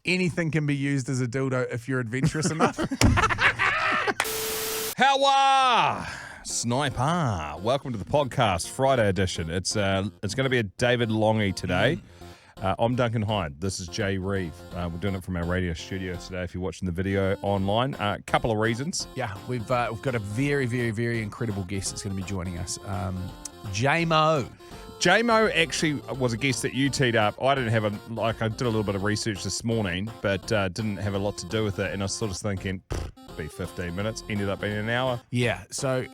anything can be used as a dildo if you're adventurous enough. How are Sniper? Welcome to the podcast, Friday edition. It's going to be a David Longy today. I'm Duncan Hyde. This is Jay Reeve. We're doing it from our radio studio today. If you're watching the video online, a couple of reasons. Yeah, we've got a very, very, very incredible guest that's going to be joining us. J-Mo. J-Mo actually was a guest that you teed up. I didn't have I did a little bit of research this morning, but didn't have a lot to do with it. And I was sort of thinking, be 15 minutes. Ended up being an hour. Yeah, so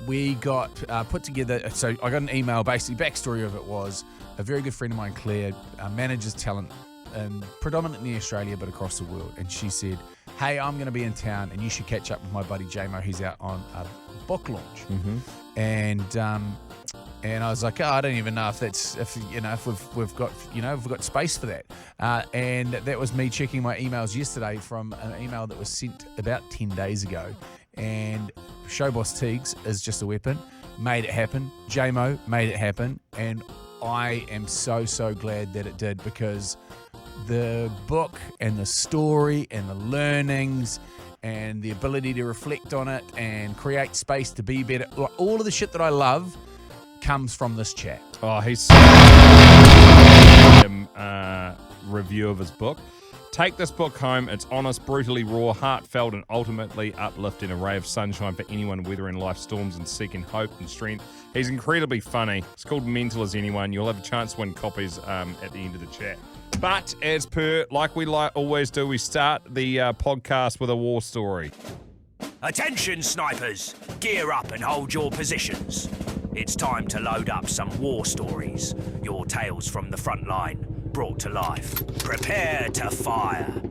we got put together. So I got an email. Basically, backstory of it was a very good friend of mine, Claire, manages talent in predominantly Australia, but across the world. And she said, hey, I'm going to be in town and you should catch up with my buddy J-Mo. He's out on a book launch. Mm-hmm. And I was like, I don't even know if we've got space for that. And that was me checking my emails yesterday from an email that was sent about 10 days ago. And Showboss Teagues is just a weapon. Made it happen. J-Mo made it happen. And I am so, so glad that it did, because the book and the story and the learnings and the ability to reflect on it and create space to be better, all of the shit that I love comes from this chat. Oh, he's review of his book. Take this book home. It's honest, brutally raw, heartfelt, and ultimately uplifting, a ray of sunshine for anyone weathering life's storms and seeking hope and strength. He's incredibly funny. It's called Mental as Anyone. You'll have a chance to win copies at the end of the chat. But as per, like we always do, we start the podcast with a war story. Attention, snipers! Gear up and hold your positions. It's time to load up some war stories. Your tales from the front line, brought to life. Prepare to fire.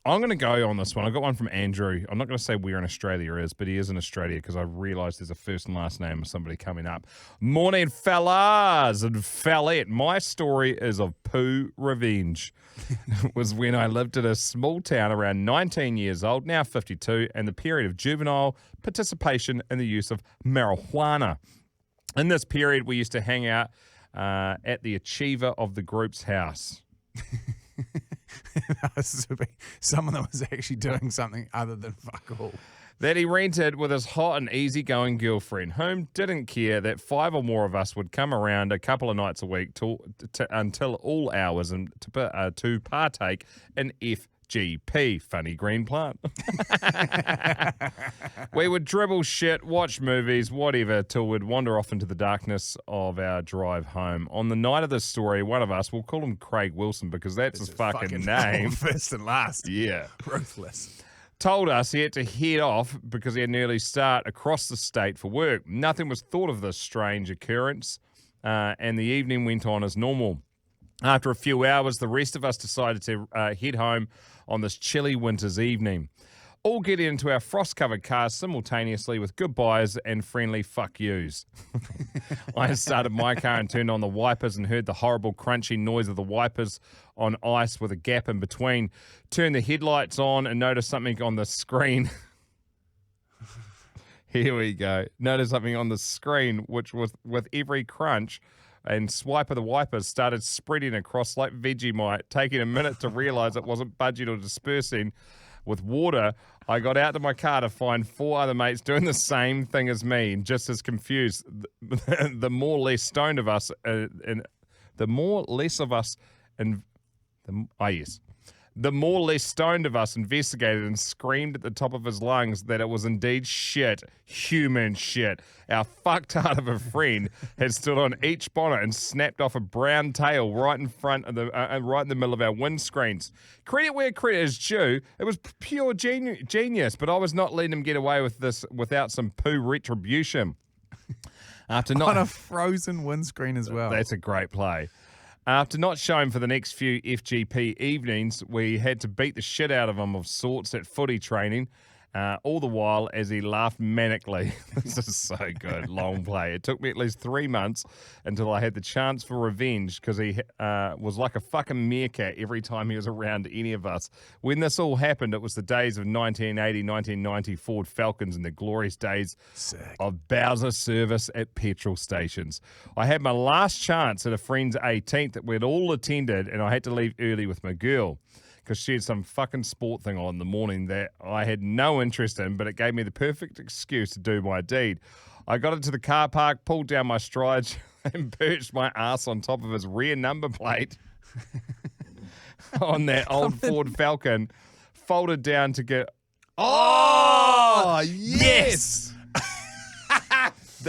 I'm going to go on this one. I got one from Andrew. I'm not going to say where in Australia is, but he is in Australia because I realised there's a first and last name of somebody coming up. Morning, fellas and fellette. My story is of Poo Revenge. It was when I lived in a small town around 19 years old, now 52, and the period of juvenile participation in the use of marijuana. In this period, we used to hang out at the achiever of the group's house. Someone that was actually doing something other than fuck all. That he rented with his hot and easygoing girlfriend, whom didn't care that 5 or more of us would come around a couple of nights a week until all hours and to partake in FGP, funny green plant. We would dribble shit, watch movies, whatever, till we'd wander off into the darkness of our drive home. On the night of this story, one of us, we'll call him Craig Wilson because that's his fucking name. First and last. Yeah. Ruthless. Told us he had to head off because he had an early start across the state for work. Nothing was thought of this strange occurrence, and the evening went on as normal. After a few hours, the rest of us decided to head home on this chilly winter's evening. All getting into our frost-covered cars simultaneously with goodbyes and friendly fuck yous. I started my car and turned on the wipers and heard the horrible crunchy noise of the wipers on ice with a gap in between. Turned the headlights on and noticed something on the screen. Here we go. Noticed something on the screen, which was with every crunch and swipe of the wipers started spreading across like Vegemite, taking a minute to realise it wasn't budging or dispersing. With water, I got out to my car to find 4 other mates doing the same thing as me, and just as confused. The more or less stoned of us, the more or less stoned of us investigated and screamed at the top of his lungs that it was indeed shit, human shit. Our fucktard of a friend had stood on each bonnet and snapped off a brown tail right in front of right in the middle of our windscreens. Credit where credit is due. It was pure genius, but I was not letting him get away with this without some poo retribution. On a frozen windscreen as well. That's a great play. After not showing for the next few FGP evenings, we had to beat the shit out of him of sorts at footy training. all the while as he laughed manically. This is so good. Long play. It took me at least 3 months until I had the chance for revenge because he was like a fucking meerkat every time he was around any of us. When this all happened, it was the days of 1980, 1990 Ford Falcons and the glorious days of Bowser service at petrol stations. I had my last chance at a friend's 18th that we'd all attended, and I had to leave early with my girl because she had some fucking sport thing on in the morning that I had no interest in, but it gave me the perfect excuse to do my deed. I got into the car park, pulled down my strides, and perched my ass on top of his rear number plate on that old Ford Falcon, folded down to get... Oh, yes!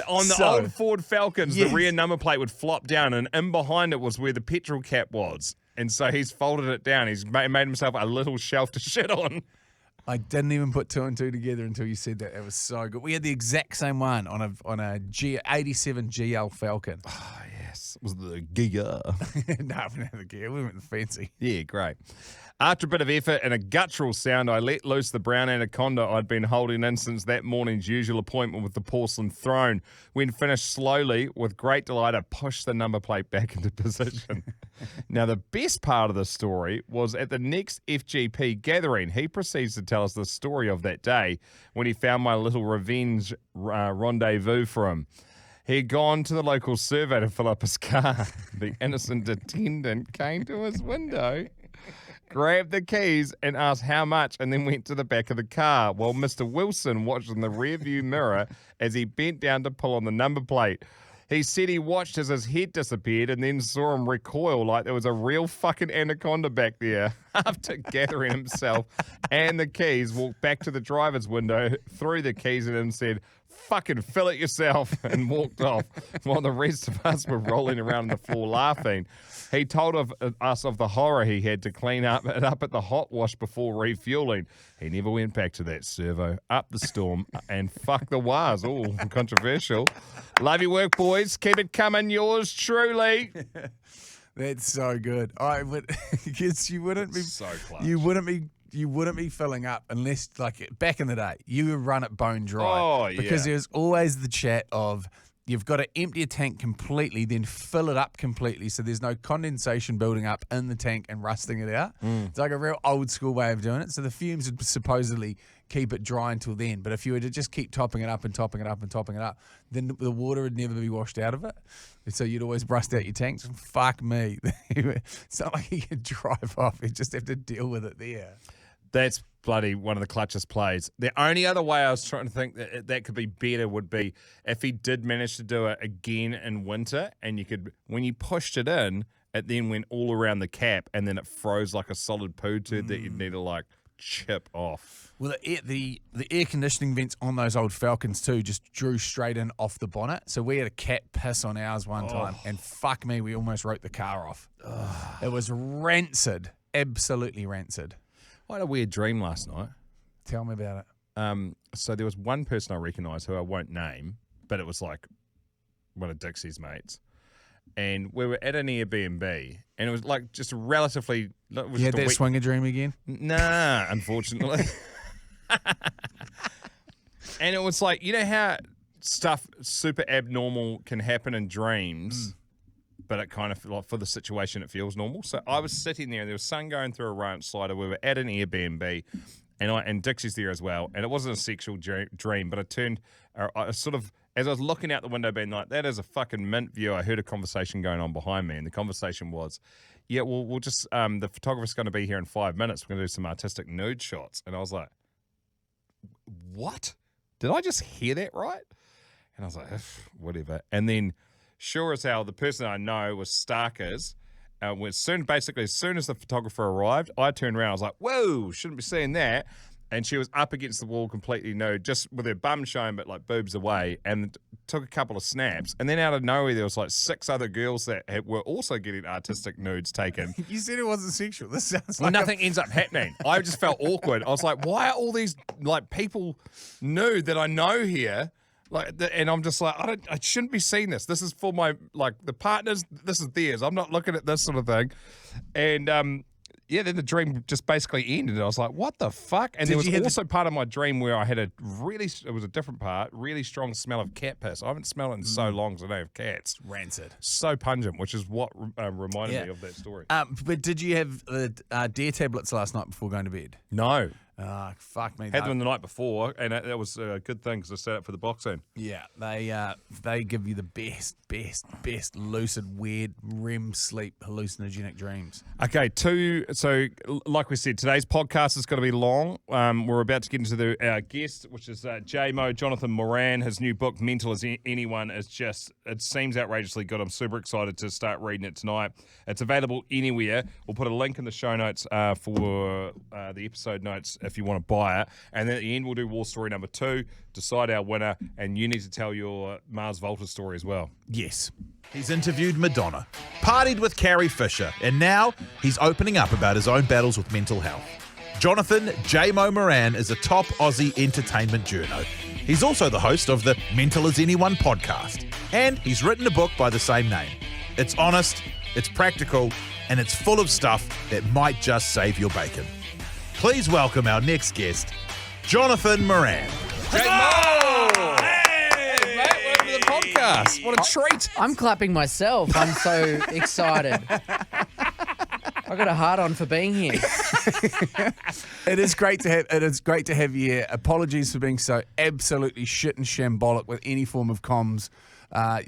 On the old Ford Falcons, the rear number plate would flop down, and in behind it was where the petrol cap was. And so he's folded it down. He's made himself a little shelf to shit on. I didn't even put two and two together until you said that. It was so good. We had the exact same one on a 87 GL Falcon. Oh, yes. It was the Giga. No, we didn't have the Giga. We went the fancy. Yeah, great. After a bit of effort and a guttural sound, I let loose the brown anaconda I'd been holding in since that morning's usual appointment with the porcelain throne. When finished slowly, with great delight, I pushed the number plate back into position. Now, the best part of the story was at the next FGP gathering. He proceeds to tell us the story of that day when he found my little revenge rendezvous for him. He had gone to the local survey to fill up his car. The innocent attendant came to his window, grabbed the keys and asked how much, and then went to the back of the car while Mr. Wilson watched in the rearview mirror as he bent down to pull on the number plate. He said he watched as his head disappeared and then saw him recoil like there was a real fucking anaconda back there. After gathering himself and the keys, walked back to the driver's window, threw the keys at him and said, "Fucking fill it yourself," and walked off while the rest of us were rolling around on the floor laughing. He told us of the horror he had to clean up at the hot wash before refueling. He never went back to that servo. Up the storm and fuck the wires. Oh, controversial. Love your work, boys. Keep it coming. Yours truly. That's so good. I would, because you wouldn't be so clutch. You wouldn't be filling up unless, like, back in the day, you would run it bone dry. Oh, yeah. Because there's always the chat of you've got to empty a tank completely, then fill it up completely so there's no condensation building up in the tank and rusting it out. It's like a real old school way of doing it. So the fumes would supposedly keep it dry until then. But if you were to just keep topping it up and topping it up and topping it up, then the water would never be washed out of it. So you'd always rust out your tanks. Fuck me. It's not like you could drive off. You just have to deal with it there. That's bloody one of the clutchest plays. The only other way I was trying to think that could be better would be if he did manage to do it again in winter, and you could, when you pushed it in, it then went all around the cap, and then it froze like a solid poo turd that you'd need to like chip off. Well, the air conditioning vents on those old Falcons too just drew straight in off the bonnet. So we had a cat piss on ours one time, and fuck me, we almost wrote the car off. It was rancid, absolutely rancid. I had a weird dream last night. Tell me about it. So there was one person I recognised who I won't name, but it was like one of Dixie's mates. And we were at an Airbnb, and it was like just relatively... It was you had that swinger dream again? Nah, unfortunately. And it was like, you know how stuff super abnormal can happen in dreams, but it kind of, like, for the situation, it feels normal. So I was sitting there, and there was sun going through a ranch slider. We were at an Airbnb, and Dixie's there as well. And it wasn't a sexual dream, but I sort of, as I was looking out the window being like, that is a fucking mint view, I heard a conversation going on behind me. And the conversation was, yeah, we'll just, the photographer's going to be here in 5 minutes. We're going to do some artistic nude shots. And I was like, what? Did I just hear that right? And I was like, whatever. And then, sure as hell, the person I know was Starkers. As soon as the photographer arrived, I turned around. I was like, whoa, shouldn't be seeing that. And she was up against the wall completely nude, just with her bum showing, but like boobs away, and took a couple of snaps. And then out of nowhere, there was like 6 other girls that were also getting artistic nudes taken. You said it wasn't sexual. This sounds well, like nothing ends up happening. I just felt awkward. I was like, why are all these like people nude that I know here? And I'm just like, I shouldn't be seeing this. This is for my, like, the partners. This is theirs. I'm not looking at this sort of thing. And then the dream just basically ended. I was like, what the fuck? And there was also part of my dream where I had it was a different part, really strong smell of cat piss. I haven't smelled it in so long because I don't have cats. Rancid. So pungent, which is what reminded me of that story. But did you have Dare tablets last night before going to bed? No. Fuck me. Had them the night before, and that was a good thing because I set up for the boxing. Yeah, they give you the best lucid, weird REM sleep hallucinogenic dreams. Okay, so like we said, today's podcast is going to be long. We're about to get into our guest, which is Jonathon Moran. His new book, Mental as Anyone, it seems outrageously good. I'm super excited to start reading it tonight. It's available anywhere. We'll put a link in the show notes for the episode notes if you want to buy it. And then at the end, we'll do War Story number 2, decide our winner, and you need to tell your Mars Volta story as well. Yes. He's interviewed Madonna, partied with Carrie Fisher, and now he's opening up about his own battles with mental health. Jonathon J-Mo Moran is a top Aussie entertainment journo. He's also the host of the Mental as Anyone podcast, and he's written a book by the same name. It's honest, it's practical, and it's full of stuff that might just save your bacon. Please welcome our next guest, Jonathon Moran. J-Mo! Hey, mate, welcome to the podcast. What a treat. I'm clapping myself. I'm so excited. I got a hard on for being here. It is great to have you here. Apologies for being so absolutely shit and shambolic with any form of comms.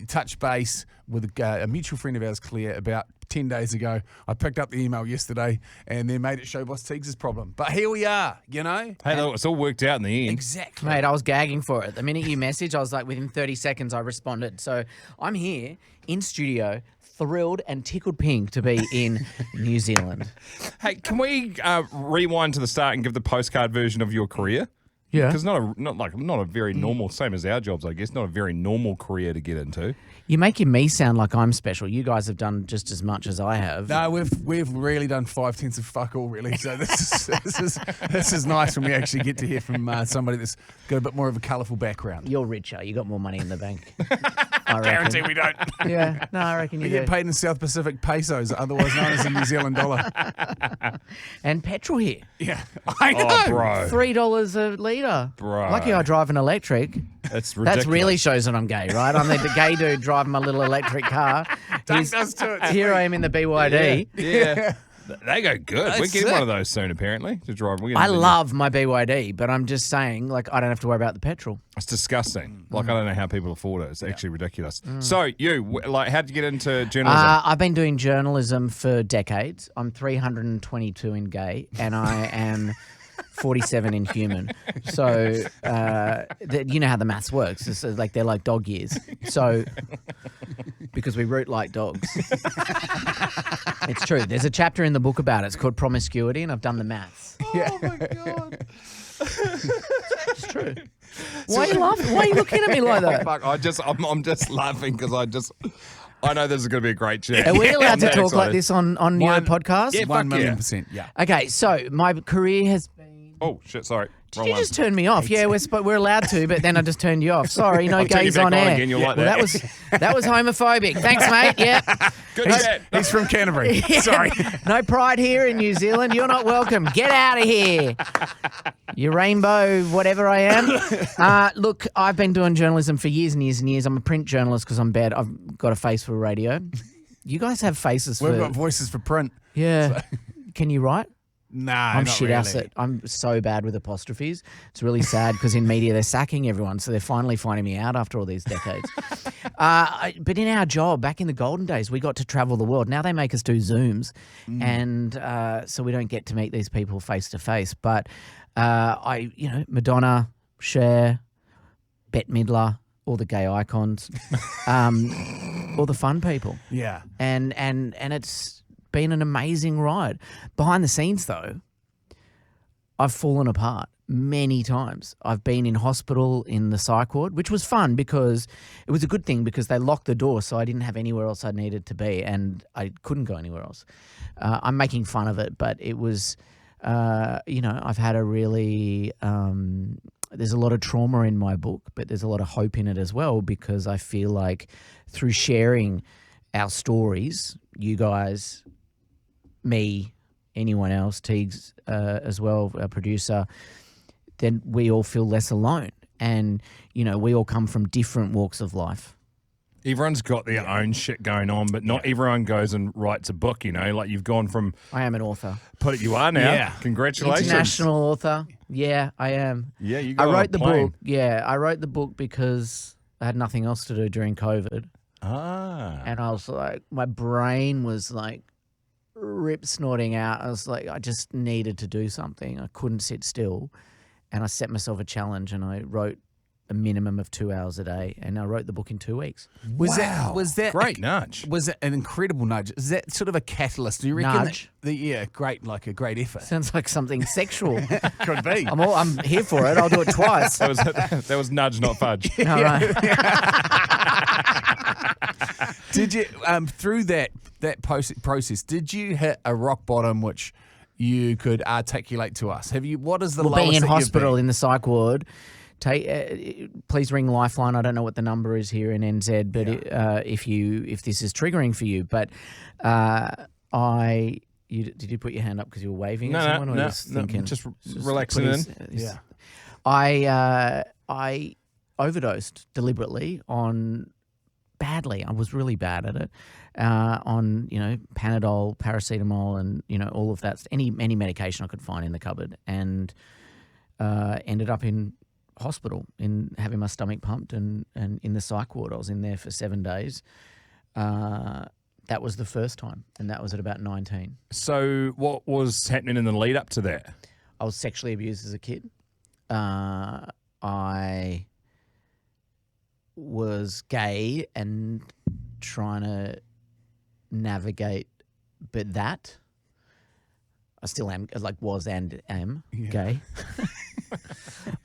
Touch base with a mutual friend of ours, Claire, about 10 days ago. I picked up the email yesterday and then made it Showboss Teagues' problem. But here we are, you know? Hey, look, it's all worked out in the end. Exactly. Mate, I was gagging for it. The minute you messaged, I was like, within 30 seconds, I responded. So I'm here in studio, thrilled and tickled pink to be in New Zealand. Hey, can we rewind to the start and give the postcard version of your career? Yeah. Because not a very normal, same as our jobs, I guess, not a very normal career to get into. You're making me sound like I'm special. You guys have done just as much as I have. No, we've really done 5/10 of fuck all, really. So this is nice when we actually get to hear from somebody that's got a bit more of a colourful background. You're richer. You got more money in the bank. I reckon. Guarantee we don't. Yeah, no, I reckon you We do. get paid in South Pacific pesos, otherwise known as the New Zealand dollar. And petrol here. Yeah, I know. Oh, bro. $3 a litre. Bro. Lucky I drive an electric. It's ridiculous. That really shows that I'm gay, right? I'm the gay dude driving my little electric car. Dunc does too. Here I am in the BYD. Yeah. They go good. We're That's getting sick. one of those soon, apparently, to drive. I love my BYD, but I'm just saying, like, I don't have to worry about the petrol. It's disgusting. Like, I don't know how people afford it. It's actually ridiculous. So, how'd you get into journalism? I've been doing journalism for decades. I'm 322 in gay, and I am 47 in human. So, you know how the maths works. It's like they're like dog years. So, because we root like dogs. It's true. There's a chapter in the book about it. It's called Promiscuity, and I've done the maths. Oh, my God. It's true. Why are you laughing? Why are you looking at me like that? Fuck, I'm just laughing because I know this is going to be a great chat. Are we allowed I'm to that talk like excited. this on your podcast? Yeah, 1 fuck yeah. million%. Yeah. Okay, so my career has been... Oh, shit, sorry. Did Wrong you one. just turn me off? Yeah, we're allowed to, but then I just turned you off. Sorry, no I'll turn you gays back on on air. again, you'll like well, that. that was homophobic. Thanks, mate. Yeah. Good chat. He's from Canterbury. Sorry. No pride here in New Zealand. You're not welcome. Get out of here. You rainbow, whatever I am. Look, I've been doing journalism for years and years and years. I'm a print journalist because I'm bad. I've got a face for radio. You guys have faces for... We've got voices for print. Yeah. Can you write? Nah, I'm not shit really. ass at. I'm so bad with apostrophes. It's really sad because in media they're sacking everyone, so they're finally finding me out after all these decades. But in our job, back in the golden days, we got to travel the world. Now they make us do Zooms, and so we don't get to meet these people face to face. But Madonna, Cher, Bette Midler, all the gay icons, all the fun people, Yeah. and it's been an amazing ride. Behind the scenes, though, I've fallen apart many times. I've been in hospital in the psych ward, which was fun because it was a good thing because they locked the door, so I didn't have anywhere else I needed to be, and I couldn't go anywhere else. I'm making fun of it, but it was, I've had a really... there's a lot of trauma in my book, but there's a lot of hope in it as well because I feel like through sharing our stories, you guys... me anyone else, Teagues as well, our producer, then we all feel less alone. And, you know, we all come from different walks of life. Everyone's got their own shit going on, but not everyone goes and writes a book, you know? Like you've gone from... I am an author. You are now. Yeah. Congratulations. International author. Yeah, I am. Yeah, you got I on a wrote the plane. book. Yeah, I wrote the book because I had nothing else to do during COVID. Ah. And I was like, my brain was like rip snorting out. I was like, I just needed to do something. I couldn't sit still. And I set myself a challenge and I wrote a minimum of 2 hours a day. And I wrote the book in 2 weeks. Was that Great nudge. Was it an incredible nudge? Is that sort of a catalyst? Do you reckon? Nudge? Great, like a great effort. Sounds like something sexual. Could be. I'm here for it. I'll do it twice. That was nudge, not fudge. All right. Did you through that process? Did you hit a rock bottom which you could articulate to us? Have you? What is the Well, lowest being in that you've hospital been? in the psych ward, please ring Lifeline. I don't know what the number is here in NZ, but if this is triggering for you, but did you put your hand up because you were waving at someone? Or No, you just thinking, just relaxing in. Yeah. I overdosed deliberately on badly. I was really bad at it. On Panadol, paracetamol, and all of that, any medication I could find in the cupboard, and ended up in hospital in having my stomach pumped and in the psych ward. I was in there for 7 days. That was the first time, and that was at about 19. So what was happening in the lead up to that? I was sexually abused as a kid. I was gay and trying to navigate, but that I still am, was and am gay.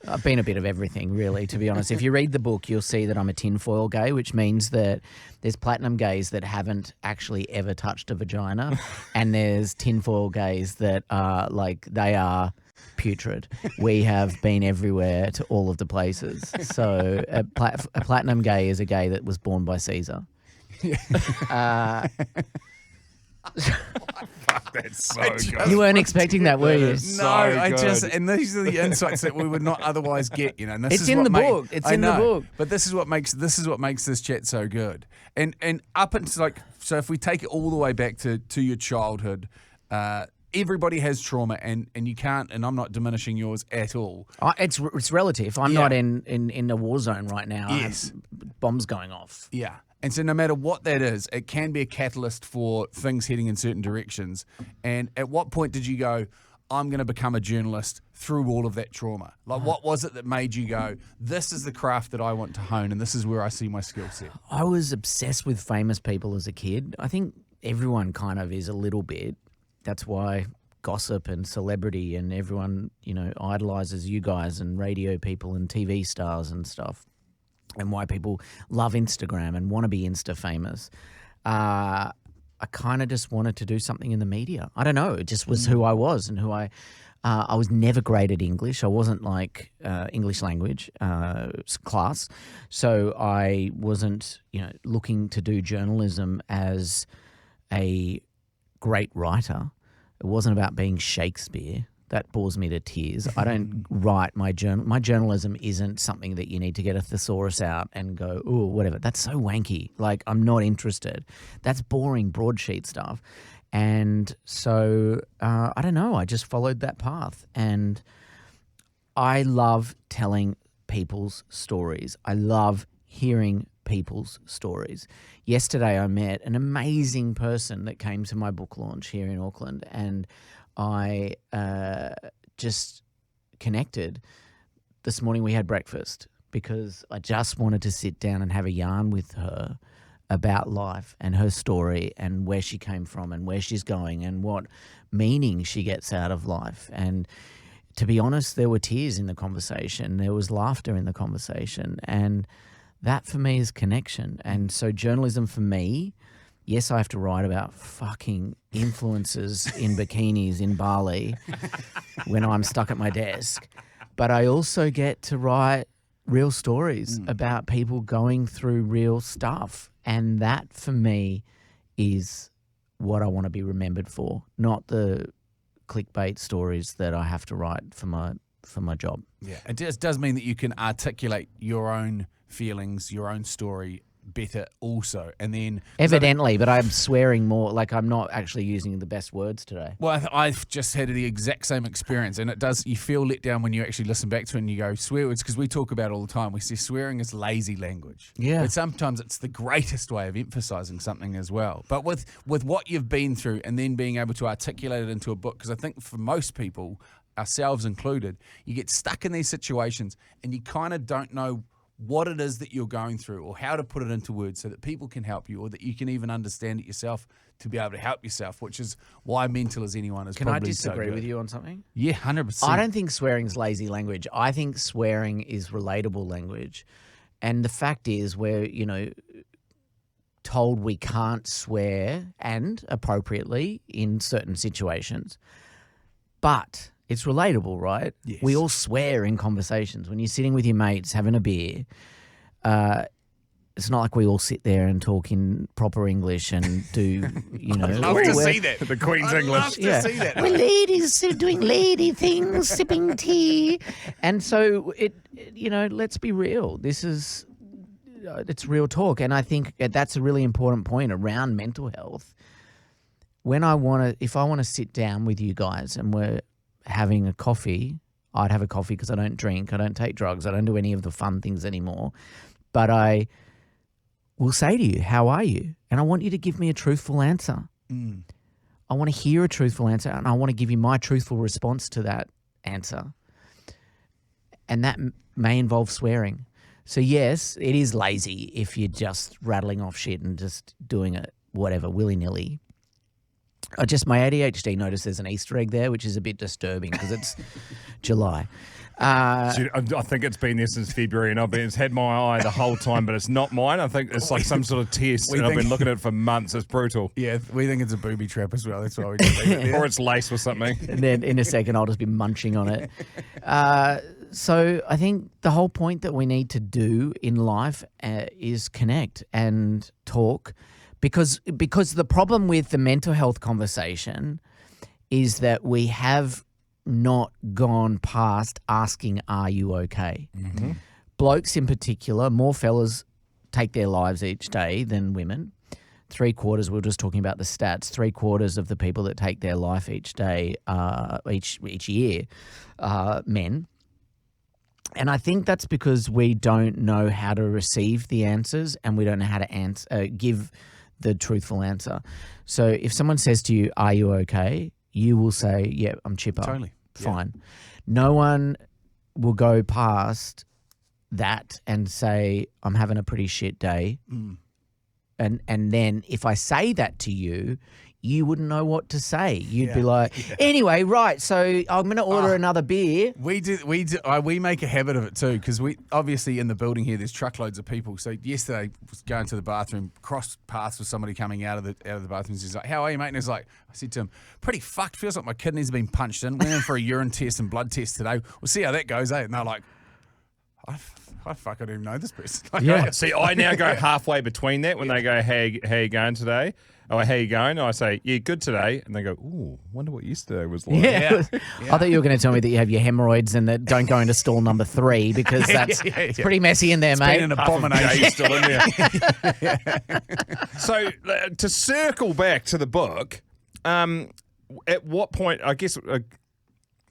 I've been a bit of everything, really, to be honest. If you read the book, you'll see that I'm a tinfoil gay, which means that there's platinum gays that haven't actually ever touched a vagina, and there's tinfoil gays that are they are putrid. We have been everywhere to all of the places. So a platinum gay is a gay that was born by Caesar. That's so good. You weren't expecting that, were you? is No, so good. and these are the insights that we would not otherwise get. And this It's is in what the make- book. It's I in the know, book. But this is what makes this chat so good. And up until so if we take it all the way back to your childhood, everybody has trauma, and you can't. And I'm not diminishing yours at all. It's relative. I'm Yeah. not in a war zone right now. I have Yes. bombs going off. Yeah. And so no matter what that is, it can be a catalyst for things heading in certain directions. And at what point did you go, I'm going to become a journalist through all of that trauma? What was it that made you go, this is the craft that I want to hone, and this is where I see my skill set? I was obsessed with famous people as a kid. I think everyone kind of is a little bit. That's why gossip and celebrity and everyone, idolizes you guys and radio people and TV stars and stuff. And why people love Instagram and want to be Insta famous. I kind of just wanted to do something in the media. I don't know. It just was who I was and who I was never great at English. I wasn't English language class. So I wasn't, looking to do journalism as a great writer. It wasn't about being Shakespeare. That bores me to tears. I don't write my journal. My journalism isn't something that you need to get a thesaurus out and go, ooh, whatever. That's so wanky. I'm not interested. That's boring broadsheet stuff. And so, I don't know. I just followed that path. And I love telling people's stories. I love hearing people's stories. Yesterday, I met an amazing person that came to my book launch here in Auckland, and I just connected. This morning we had breakfast because I just wanted to sit down and have a yarn with her about life and her story and where she came from and where she's going and what meaning she gets out of life. And to be honest, there were tears in the conversation. There was laughter in the conversation. And that for me is connection. And so journalism for me, yes, I have to write about fucking influencers in bikinis in Bali when I'm stuck at my desk. But I also get to write real stories about people going through real stuff. And that for me is what I want to be remembered for, not the clickbait stories that I have to write for my job. Yeah, it just does mean that you can articulate your own feelings, your own story better also. And then Evidently, but I'm swearing more. Like, I'm not actually using the best words today. well, I've just had the exact same experience, and it does. You feel let down when you actually listen back to it and you go swear words, because we talk about it all the time. We say swearing is lazy language. Yeah. But sometimes it's the greatest way of emphasizing something as well. But with what you've been through and then being able to articulate it into a book, because I think for most people, ourselves included, you get stuck in these situations and you kind of don't know what it is that you're going through or how to put it into words so that people can help you or that you can even understand it yourself to be able to help yourself, which is why Mental as Anyone is Can I probably disagree so good. with you on something? Yeah, 100%. I don't think swearing is lazy language. I think swearing is relatable language. And the fact is we're, told we can't swear, and appropriately in certain situations. But it's relatable, right? Yes. We all swear in conversations. When you're sitting with your mates having a beer, it's not like we all sit there and talk in proper English and do, I'd love to see that. The Queen's I'd English. love to see that. We're ladies doing lady things, sipping tea. And so, let's be real. This is, it's real talk. And I think that's a really important point around mental health. If I want to sit down with you guys and we're having a coffee, I'd have a coffee because I don't drink, I don't take drugs, I don't do any of the fun things anymore. But I will say to you, how are you? And I want you to give me a truthful answer. I want to hear a truthful answer, and I want to give you my truthful response to that answer. And that may involve swearing. So yes, it is lazy if you're just rattling off shit and just doing it, whatever, willy-nilly. My ADHD noticed there's an Easter egg there, which is a bit disturbing because it's July. I think it's been there since February, and it's had my eye the whole time, but it's not mine. I think it's like some sort of test, and I've been looking at it for months. It's brutal. Yeah, we think it's a booby trap as well. That's why we just leave it there. Or it's laced with something. And then in a second, I'll just be munching on it. So I think the whole point that we need to do in life is connect and talk, because the problem with the mental health conversation is that we have not gone past asking, are you okay? Mm-hmm. Blokes in particular, more fellas take their lives each day than women. 3/4, we were just talking about the stats, 3/4 of the people that take their life each day, each year, men. And I think that's because we don't know how to receive the answers and we don't know how to give the truthful answer. So if someone says to you, are you okay? You will say, yeah, I'm chipper. Totally. Fine. Yeah. No one will go past that and say, I'm having a pretty shit day. And then if I say that to you, you wouldn't know what to say. You'd be like, anyway, right, so I'm going to order another beer. We make a habit of it too, because we obviously in the building here there's truckloads of people. So yesterday I was going to the bathroom, crossed paths with somebody coming out of the bathroom. He's like, how are you, mate? And he's like, I said to him, pretty fucked. Feels like my kidneys have been punched in. Went in for a urine test and blood test today. We'll see how that goes, eh? And they're like, I fucking don't even know this person. Like, See, I now go halfway between that when they go, how you going today? Oh, how you going? I say, yeah, good today. And they go, ooh, wonder what yesterday was like. Yeah. I thought you were going to tell me that you have your hemorrhoids and that don't go into stall number 3 because it's pretty messy in there, mate. been an abomination. Still in there. So to circle back to the book, at what point, I guess,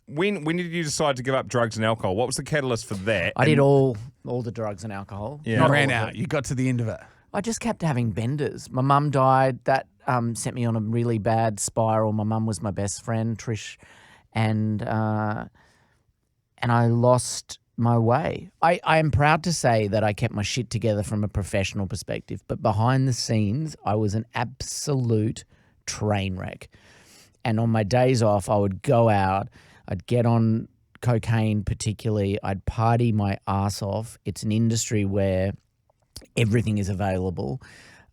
when did you decide to give up drugs and alcohol? What was the catalyst for that? I did all the drugs and alcohol. Yeah. ran out. You got to the end of it. I just kept having benders. My mum died. That sent me on a really bad spiral. My mum was my best friend, Trish, and I lost my way. I am proud to say that I kept my shit together from a professional perspective, but behind the scenes, I was an absolute train wreck. And on my days off, I would go out, I'd get on cocaine particularly, I'd party my ass off. It's an industry where everything is available,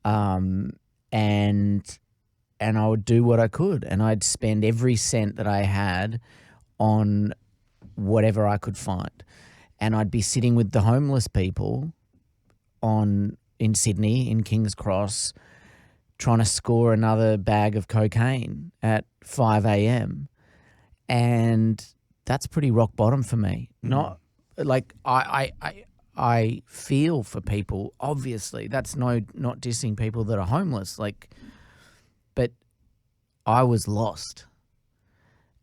and I would do what I could, and I'd spend every cent that I had on whatever I could find, and I'd be sitting with the homeless people in Sydney, in King's Cross, trying to score another bag of cocaine at 5 a.m. And that's pretty rock bottom for me. Not like I feel for people, obviously. That's not dissing people that are homeless. But I was lost.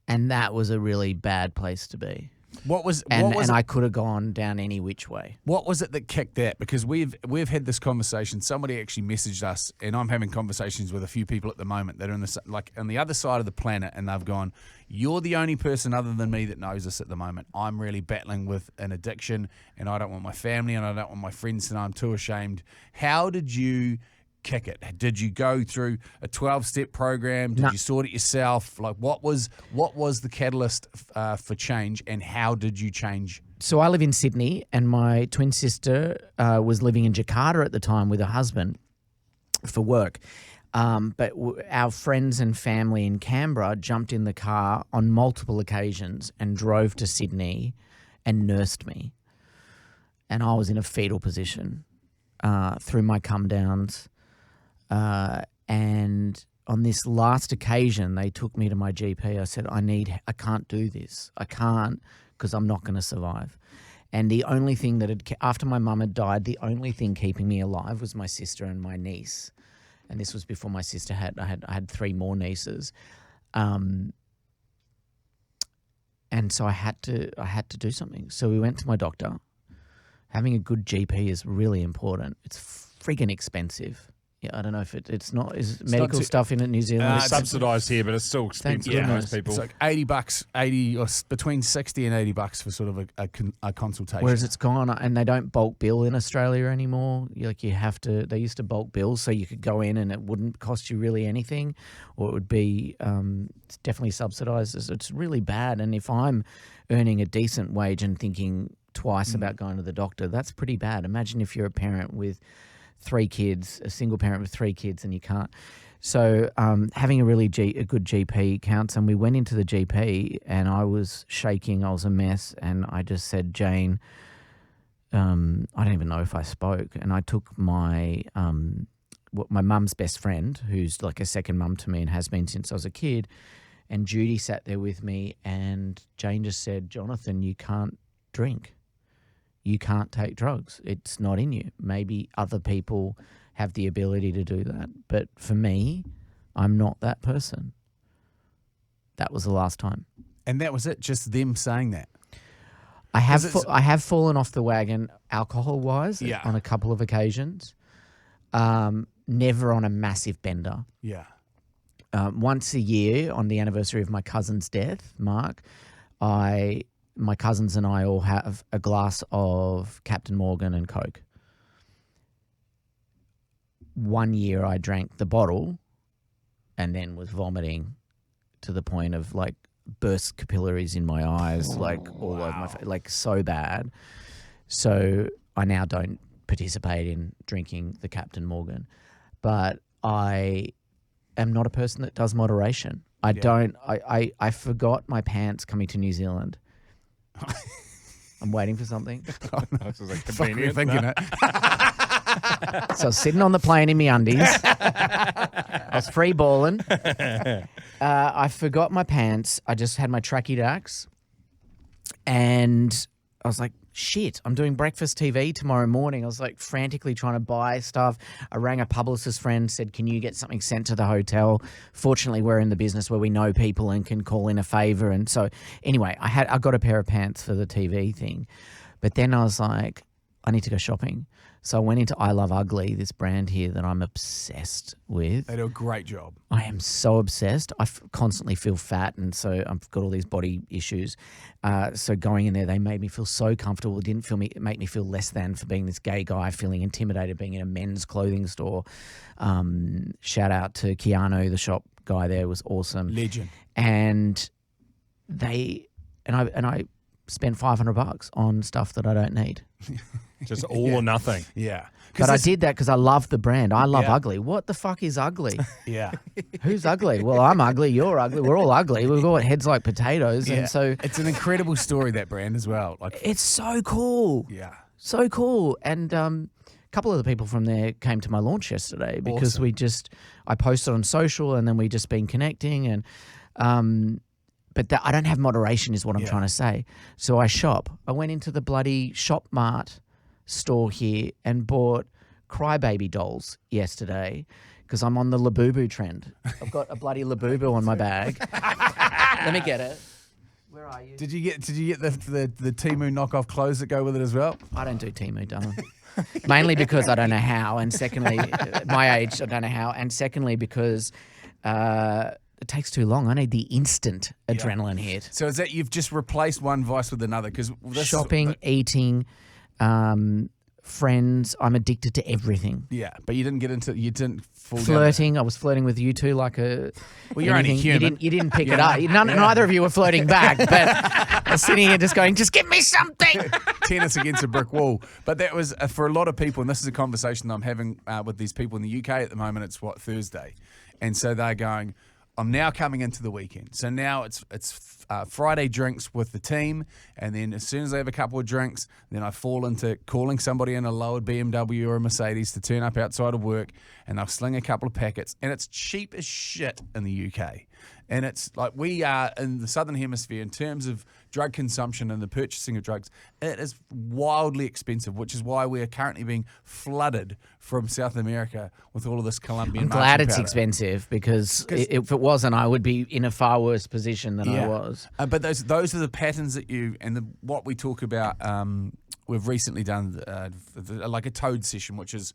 And that was a really bad place to be. And I could have gone down any which way. What was it that kicked that? Because we've had this conversation. Somebody actually messaged us, and I'm having conversations with a few people at the moment that are on the other side of the planet, and they've gone, "You're the only person other than me that knows this at the moment. I'm really battling with an addiction, and I don't want my family and I don't want my friends to know. I'm too ashamed." How did you kick it? Did you go through a 12-step program? Did you sort it yourself? Like, what was the catalyst for change, and how did you change? So I live in Sydney, and my twin sister was living in Jakarta at the time with her husband for work. But our friends and family in Canberra jumped in the car on multiple occasions and drove to Sydney and nursed me. And I was in a fetal position through my come downs. And on this last occasion, they took me to my GP. I said, I can't do this. I can't, because I'm not going to survive. And the only thing after my mum had died, the only thing keeping me alive was my sister and my niece. And this was before my sister I had 3 more nieces. And so I had to do something. So we went to my doctor. Having a good GP is really important. It's friggin' expensive. Yeah, I don't know if it's not. Is medical stuff in New Zealand? It's subsidised here, but it's still expensive for most people. It's like $80, or between $60 and $80 for sort of a consultation. Whereas it's gone, and they don't bulk bill in Australia anymore. You have to. They used to bulk bill, so you could go in and it wouldn't cost you really anything, or it would be it's definitely subsidised. It's really bad. And if I'm earning a decent wage and thinking twice about going to the doctor, that's pretty bad. Imagine if you're a parent with 3 kids, a single parent with 3 kids, and you can't. So having a really good GP counts, and we went into the GP, and I was shaking. I was a mess, and I just said, "Jane," I don't even know if I spoke, and I took my mum's best friend, who's like a second mum to me and has been since I was a kid, and Jodie sat there with me, and Jane just said, "Jonathon, you can't drink. You can't take drugs. It's not in you. Maybe other people have the ability to do that. But for me, I'm not that person." That was the last time. And that was it? Just them saying that? I have fallen off the wagon alcohol-wise on a couple of occasions. Never on a massive bender. Yeah. Once a year on the anniversary of my cousin's death, Mark, my cousins and I all have a glass of Captain Morgan and Coke. One year I drank the bottle and then was vomiting to the point of like burst capillaries in my eyes, all over my face, like so bad. So I now don't participate in drinking the Captain Morgan. But I am not a person that does moderation. I forgot my pants coming to New Zealand. I'm waiting for something. This is convenient. Thinking it. So I was sitting on the plane in my undies. I was free balling. I forgot my pants. I just had my tracky dacks. And I was like, shit, I'm doing breakfast TV tomorrow morning. I was like frantically trying to buy stuff. I rang a publicist friend, said, can you get something sent to the hotel? Fortunately, we're in the business where we know people and can call in a favor. And so anyway, I got a pair of pants for the TV thing. But then I was like, I need to go shopping. So I went into I Love Ugly, this brand here that I'm obsessed with. They do a great job. I am so obsessed. I constantly feel fat, and so I've got all these body issues. So going in there, they made me feel so comfortable. It didn't make me feel less than for being this gay guy, feeling intimidated being in a men's clothing store. Shout out to Keanu, the shop guy there, was awesome. Legend. And I spent $500 on stuff that I don't need. Just all or nothing. Yeah. But I did that because I love the brand. I love ugly. What the fuck is ugly? Yeah. Who's ugly? Well, I'm ugly. You're ugly. We're all ugly. We've got heads like potatoes. Yeah. And so it's an incredible story, that brand as well. Like, it's so cool. Yeah. So cool. And a couple of the people from there came to my launch yesterday because I posted on social, and then we just been connecting. And But I don't have moderation is what I'm trying to say. So I shop. I went into the bloody Shop Mart store here and bought crybaby dolls yesterday because I'm on the Labubu trend. I've got a bloody Labubu on my bag. Let me get it. Where are you? Did you get the Temu knockoff clothes that go with it as well? I don't do Temu, Dunham. Mainly because I don't know how, and secondly, my age, I don't know how, and secondly because it takes too long. I need the instant adrenaline hit. So is that you've just replaced one vice with another? Because Shopping, eating, friends. I'm addicted to everything. Yeah, but you didn't fall Flirting. I was flirting with you two like a. Well, you're only human. You didn't pick it up. Neither of you were flirting back, but I was sitting here just going, just give me something. Tennis against a brick wall. But that was for a lot of people, and this is a conversation I'm having with these people in the UK at the moment. It's Thursday, and so they're going, I'm now coming into the weekend. So now it's Friday drinks with the team, and then as soon as I have a couple of drinks, then I fall into calling somebody in a lowered BMW or a Mercedes to turn up outside of work, and they'll sling a couple of packets, and it's cheap as shit in the UK. And it's like we are in the Southern Hemisphere in terms of drug consumption and the purchasing of drugs. It is wildly expensive, which is why we are currently being flooded from South America with all of this Colombian. I'm glad it's expensive because if it wasn't, I would be in a far worse position than I was. But those are the patterns that what we talk about. We've recently done like a toad session, which is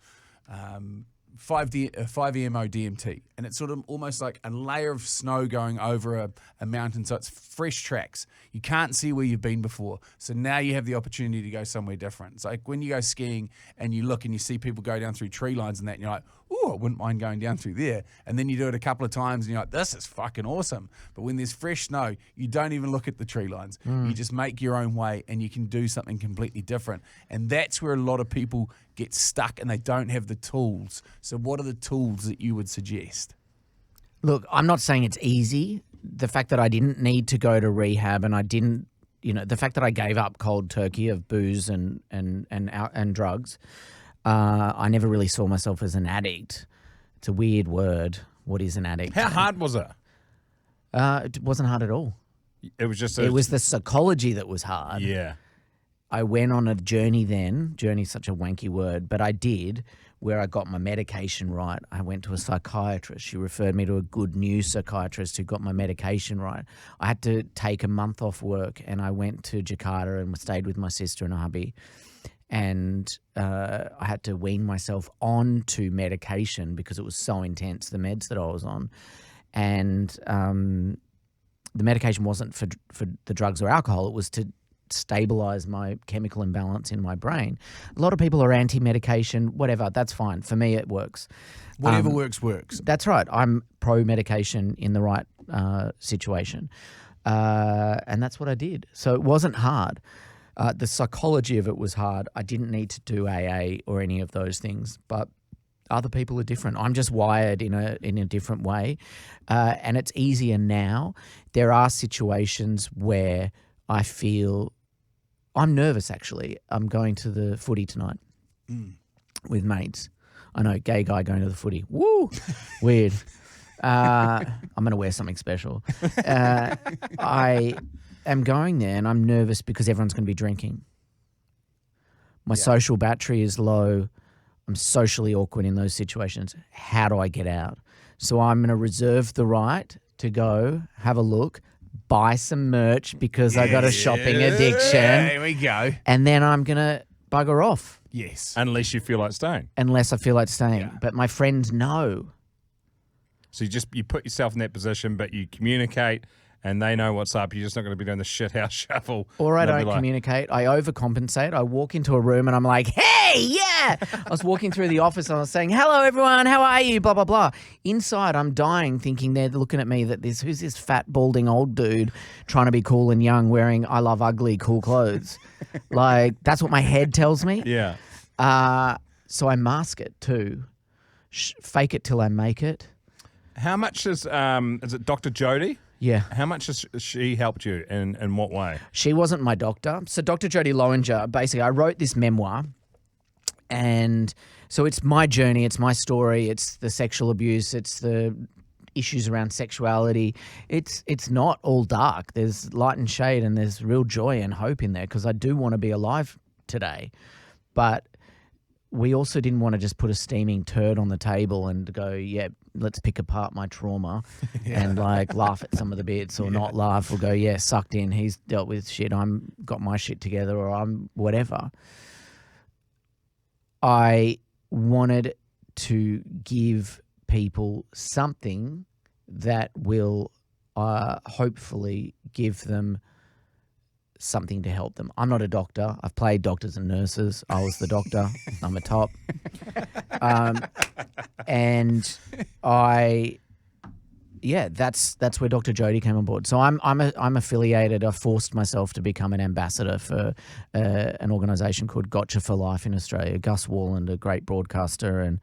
5-EMO DMT, and it's sort of almost like a layer of snow going over a mountain, so it's fresh tracks. You can't see where you've been before, so now you have the opportunity to go somewhere different. It's like when you go skiing and you look and you see people go down through tree lines and that, and you're like, oh, I wouldn't mind going down through there. And then you do it a couple of times and you're like, this is fucking awesome. But when there's fresh snow, you don't even look at the tree lines. You just make your own way and you can do something completely different. And that's where a lot of people get stuck and they don't have the tools. So what are the tools that you would suggest? Look, I'm not saying it's easy. The fact that I didn't need to go to rehab and I didn't, the fact that I gave up cold turkey of booze and drugs, I never really saw myself as an addict. It's a weird word. What is an addict? How hard was it? It wasn't hard at all. It was just it was the psychology that was hard. Yeah. I went on a journey then. Journey's such a wanky word, but I did, where I got my medication right. I went to a psychiatrist. She referred me to a good new psychiatrist who got my medication right. I had to take a month off work, and I went to Jakarta and stayed with my sister and a hubby. And I had to wean myself onto medication because it was so intense, the meds that I was on. And the medication wasn't for the drugs or alcohol. It was to stabilize my chemical imbalance in my brain. A lot of people are anti-medication, whatever. That's fine. For me, it works. Whatever works. That's right. I'm pro-medication in the right situation. And that's what I did. So it wasn't hard. The psychology of it was hard. I didn't need to do AA or any of those things, but other people are different. I'm just wired in a different way, and it's easier now. There are situations where I feel I'm nervous. Actually, I'm going to the footy tonight with mates. I know, gay guy going to the footy. Woo, weird. I'm going to wear something special. I am going there and I'm nervous because everyone's going to be drinking. My social battery is low. I'm socially awkward in those situations. How do I get out? So I'm going to reserve the right to go, have a look, buy some merch because I got a shopping addiction. There we go. And then I'm going to bugger off. Yes. Unless you feel like staying. Unless I feel like staying. Yeah. But my friends know. So you put yourself in that position, but you communicate and they know what's up. You're just not going to be doing the shithouse shuffle. Or I They'll be don't like, communicate. I overcompensate. I walk into a room and I'm like, hey, yeah. I was walking through the office and I was saying, hello, everyone. How are you? Blah, blah, blah. Inside, I'm dying thinking they're looking at me that who's this fat, balding old dude trying to be cool and young wearing I love ugly, cool clothes. Like, that's what my head tells me. Yeah. So I mask it too. Fake it till I make it. How much is it Dr. Jodie? Yeah. How much has she helped you and in what way? She wasn't my doctor. So Dr. Jodie Lowinger, basically I wrote this memoir and so it's my journey, it's my story, it's the sexual abuse, it's the issues around sexuality. It's not all dark. There's light and shade, and there's real joy and hope in there, because I do want to be alive today. But we also didn't want to just put a steaming turd on the table and go, yeah, let's pick apart my trauma and like laugh at some of the bits, or not laugh, or go, yeah, sucked in, he's dealt with shit, I'm got my shit together, or I'm whatever. I wanted to give people something that will hopefully give them something to help them. I'm not a doctor. I've played doctors and nurses. I was the doctor. I'm a top. And that's where Dr. Jodie came on board. So I'm affiliated. I forced myself to become an ambassador for an organisation called Gotcha for Life in Australia. Gus Walland, a great broadcaster, and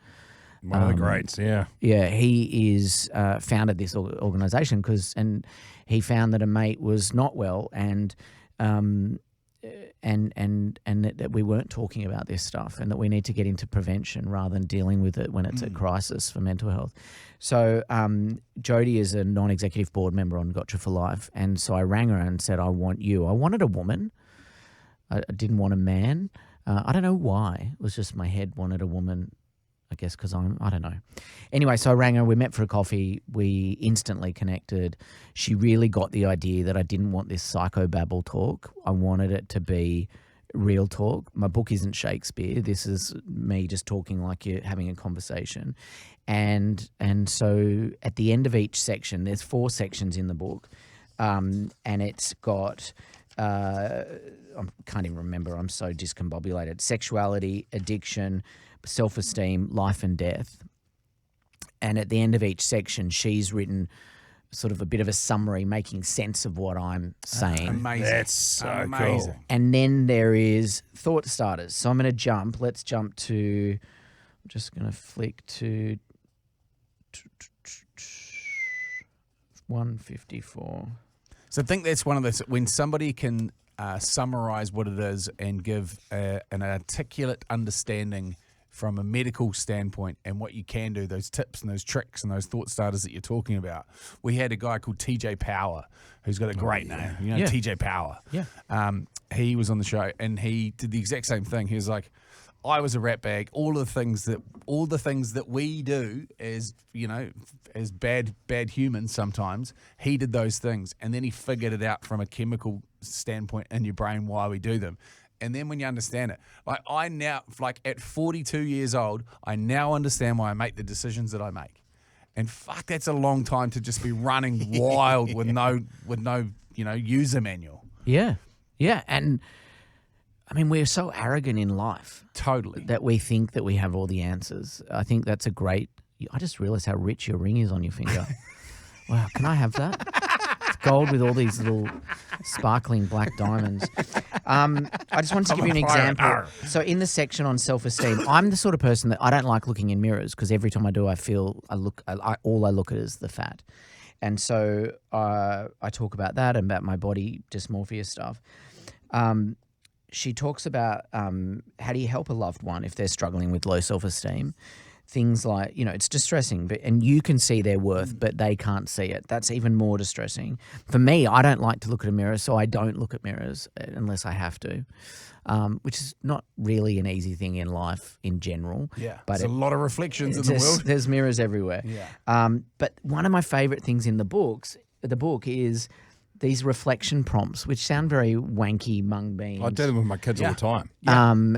one of the greats, yeah. Yeah, he is founded this organisation and he found that a mate was not well, and that we weren't talking about this stuff, and that we need to get into prevention rather than dealing with it when it's a crisis for mental health. So Jodie is a non-executive board member on Gotcha for Life, and so I rang her and said, I want you. I wanted a woman. I didn't want a man. I don't know why. It was just my head wanted a woman. I guess because I don't know. Anyway, so I rang her. We met for a coffee. We instantly connected. She really got the idea that I didn't want this psychobabble talk. I wanted it to be real talk. My book isn't Shakespeare. This is me just talking like you're having a conversation. And so at the end of each section, there's 4 sections in the book, and it's got I can't even remember. I'm so discombobulated. Sexuality, addiction, self-esteem, life and death. And at the end of each section, she's written sort of a bit of a summary making sense of what I'm saying. Amazing. That's so amazing. cool. And then there is thought starters. So I'm going to jump. Let's jump to, I'm just going to flick to 154. So I think that's one of those, when somebody can summarize what it is and give an articulate understanding from a medical standpoint and what you can do, those tips and those tricks and those thought starters that you're talking about. We had a guy called TJ Power who's got a great name. You know, Yeah. TJ Power. Yeah. He was on the show and he did the exact same thing. He was like, I was a rat bag. All the things that we do as, you know, as bad humans sometimes, he did those things. And then he figured it out from a chemical standpoint in your brain why we do them. And then when you understand it, like I now, like at 42 years old, I now understand why I make the decisions that I make. And fuck, that's a long time to just be running wild with no, you know, user manual. Yeah. Yeah. And I mean, we're so arrogant in life. Totally. That we think that we have all the answers. I think that's a great, I just realized how rich your ring is on your finger. Wow. Can I have that? It's gold with all these little sparkling black diamonds. I just wanted to give you an example. So in the section on self-esteem, I'm the sort of person that I don't like looking in mirrors because every time I do, I feel all I look at is the fat. And so I talk about that and about my body dysmorphia stuff. She talks about how do you help a loved one if they're struggling with low self-esteem. Things like, you know, it's distressing, and you can see their worth, but they can't see it. That's even more distressing. For me, I don't like to look at a mirror, so I don't look at mirrors unless I have to, which is not really an easy thing in life in general. Yeah, but there's a lot of reflections in the world. There's mirrors everywhere. Yeah. But one of my favourite things in the book is these reflection prompts, which sound very wanky mung beans. I do them with my kids all the time.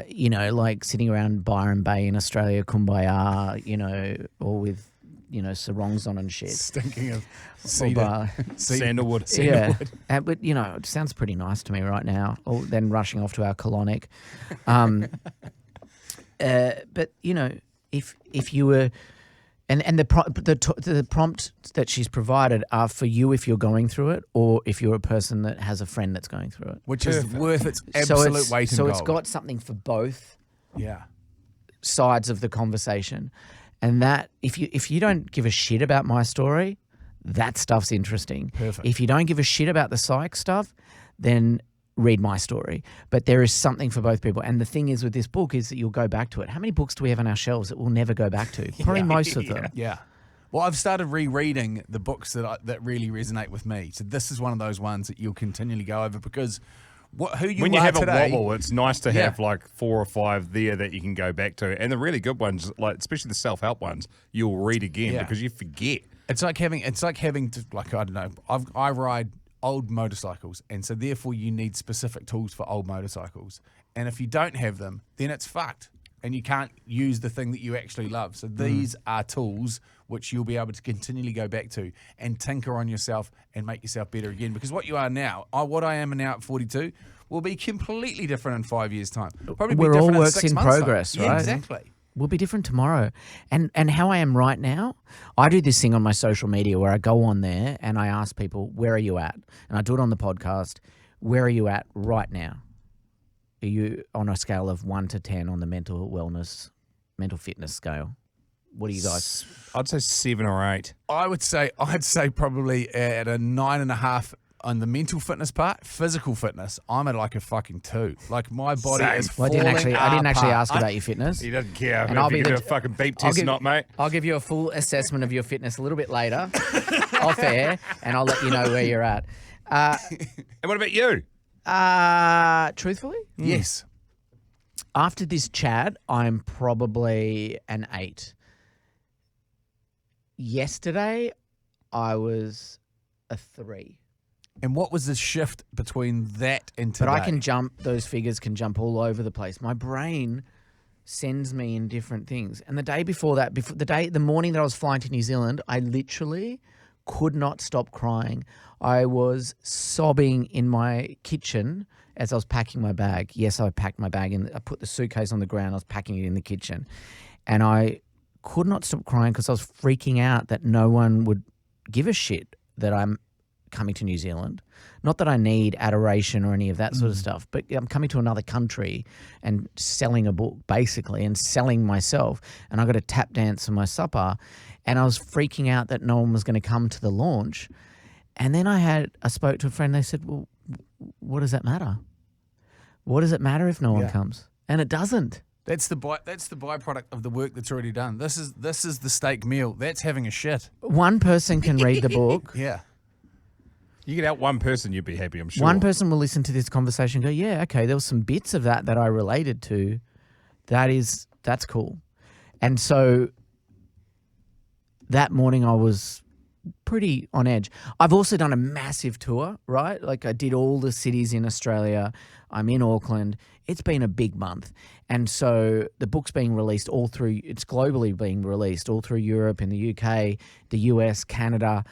You know, like sitting around Byron Bay in Australia, kumbaya, you know, or with, you know, sarongs on and shit. Stinking of Sandalwood. Yeah, but you know, it sounds pretty nice to me right now. Or then rushing off to our colonic. But you know, if you were, and the prompt that she's provided are for you if you're going through it, or if you're a person that has a friend that's going through it, which is worth its absolute weight in gold. So it's got something for both. Yeah. Sides of the conversation, and that if you don't give a shit about my story, that stuff's interesting. Perfect. If you don't give a shit about the psych stuff, then read my story. But there is something for both people. And the thing is with this book is that you'll go back to it. How many books do we have on our shelves that we'll never go back to? Probably most of them. Yeah. Well, I've started rereading the books that really resonate with me. So this is one of those ones that you'll continually go over because who you when you are have today, a wobble, it's nice to Yeah. have like 4 or 5 there that you can go back to. And the really good ones, like especially the self-help ones, you'll read again Yeah. because you forget. It's like having to, like, I don't know. I ride old motorcycles, and so therefore you need specific tools for old motorcycles. And if you don't have them, then it's fucked, and you can't use the thing that you actually love. So these are tools which you'll be able to continually go back to and tinker on yourself and make yourself better again. Because what you are now, what I am now at 42, will be completely different in 5 years' time. Probably be We're all different in works 6 in months' time. progress, Yeah, right? exactly. Will be different tomorrow. And how I am right now, I do this thing on my social media where I go on there and I ask people, where are you at? And I do it on the podcast. Where are you at right now? Are you on a scale of 1 to 10 on the mental wellness, mental fitness scale? What are you guys? I'd say 7 or 8. I'd say probably at a 9.5 on the mental fitness part. Physical fitness, I'm at like a fucking 2. Like my body Same. is Well, falling I didn't actually apart. ask about your fitness. He doesn't care And if I'll you be can the- do a fucking beep I'll test or give- not, mate. I'll give you a full assessment of your fitness a little bit later, off air, and I'll let you know where you're at. And what about you? Truthfully, Yes. after this chat, I'm probably an 8. Yesterday, I was a 3. And what was the shift between that and today? But I can jump, those figures can jump all over the place. My brain sends me in different things. And the day before that, the morning that I was flying to New Zealand, I literally could not stop crying. I was sobbing in my kitchen as I was packing my bag. Yes, I packed my bag and I put the suitcase on the ground. I was packing it in the kitchen. And I could not stop crying because I was freaking out that no one would give a shit that I'm coming to New Zealand. Not that I need adoration or any of that sort of stuff, but I'm coming to another country and selling a book, basically, and selling myself. And I got to tap dance for my supper. And I was freaking out that no one was going to come to the launch. And then I spoke to a friend. They said, well, what does that matter? What does it matter if no one comes? And it doesn't. That's the byproduct of the work that's already done. This is the steak meal. That's having a shit. One person can read the book. Yeah. You get out one person, you'd be happy, I'm sure. One person will listen to this conversation and go, yeah, okay, there was some bits of that I related to. That's cool. And so that morning I was pretty on edge. I've also done a massive tour, right? Like I did all the cities in Australia. I'm in Auckland. It's been a big month. And so the book's being released it's globally being released all through Europe and the UK, the US, Canada.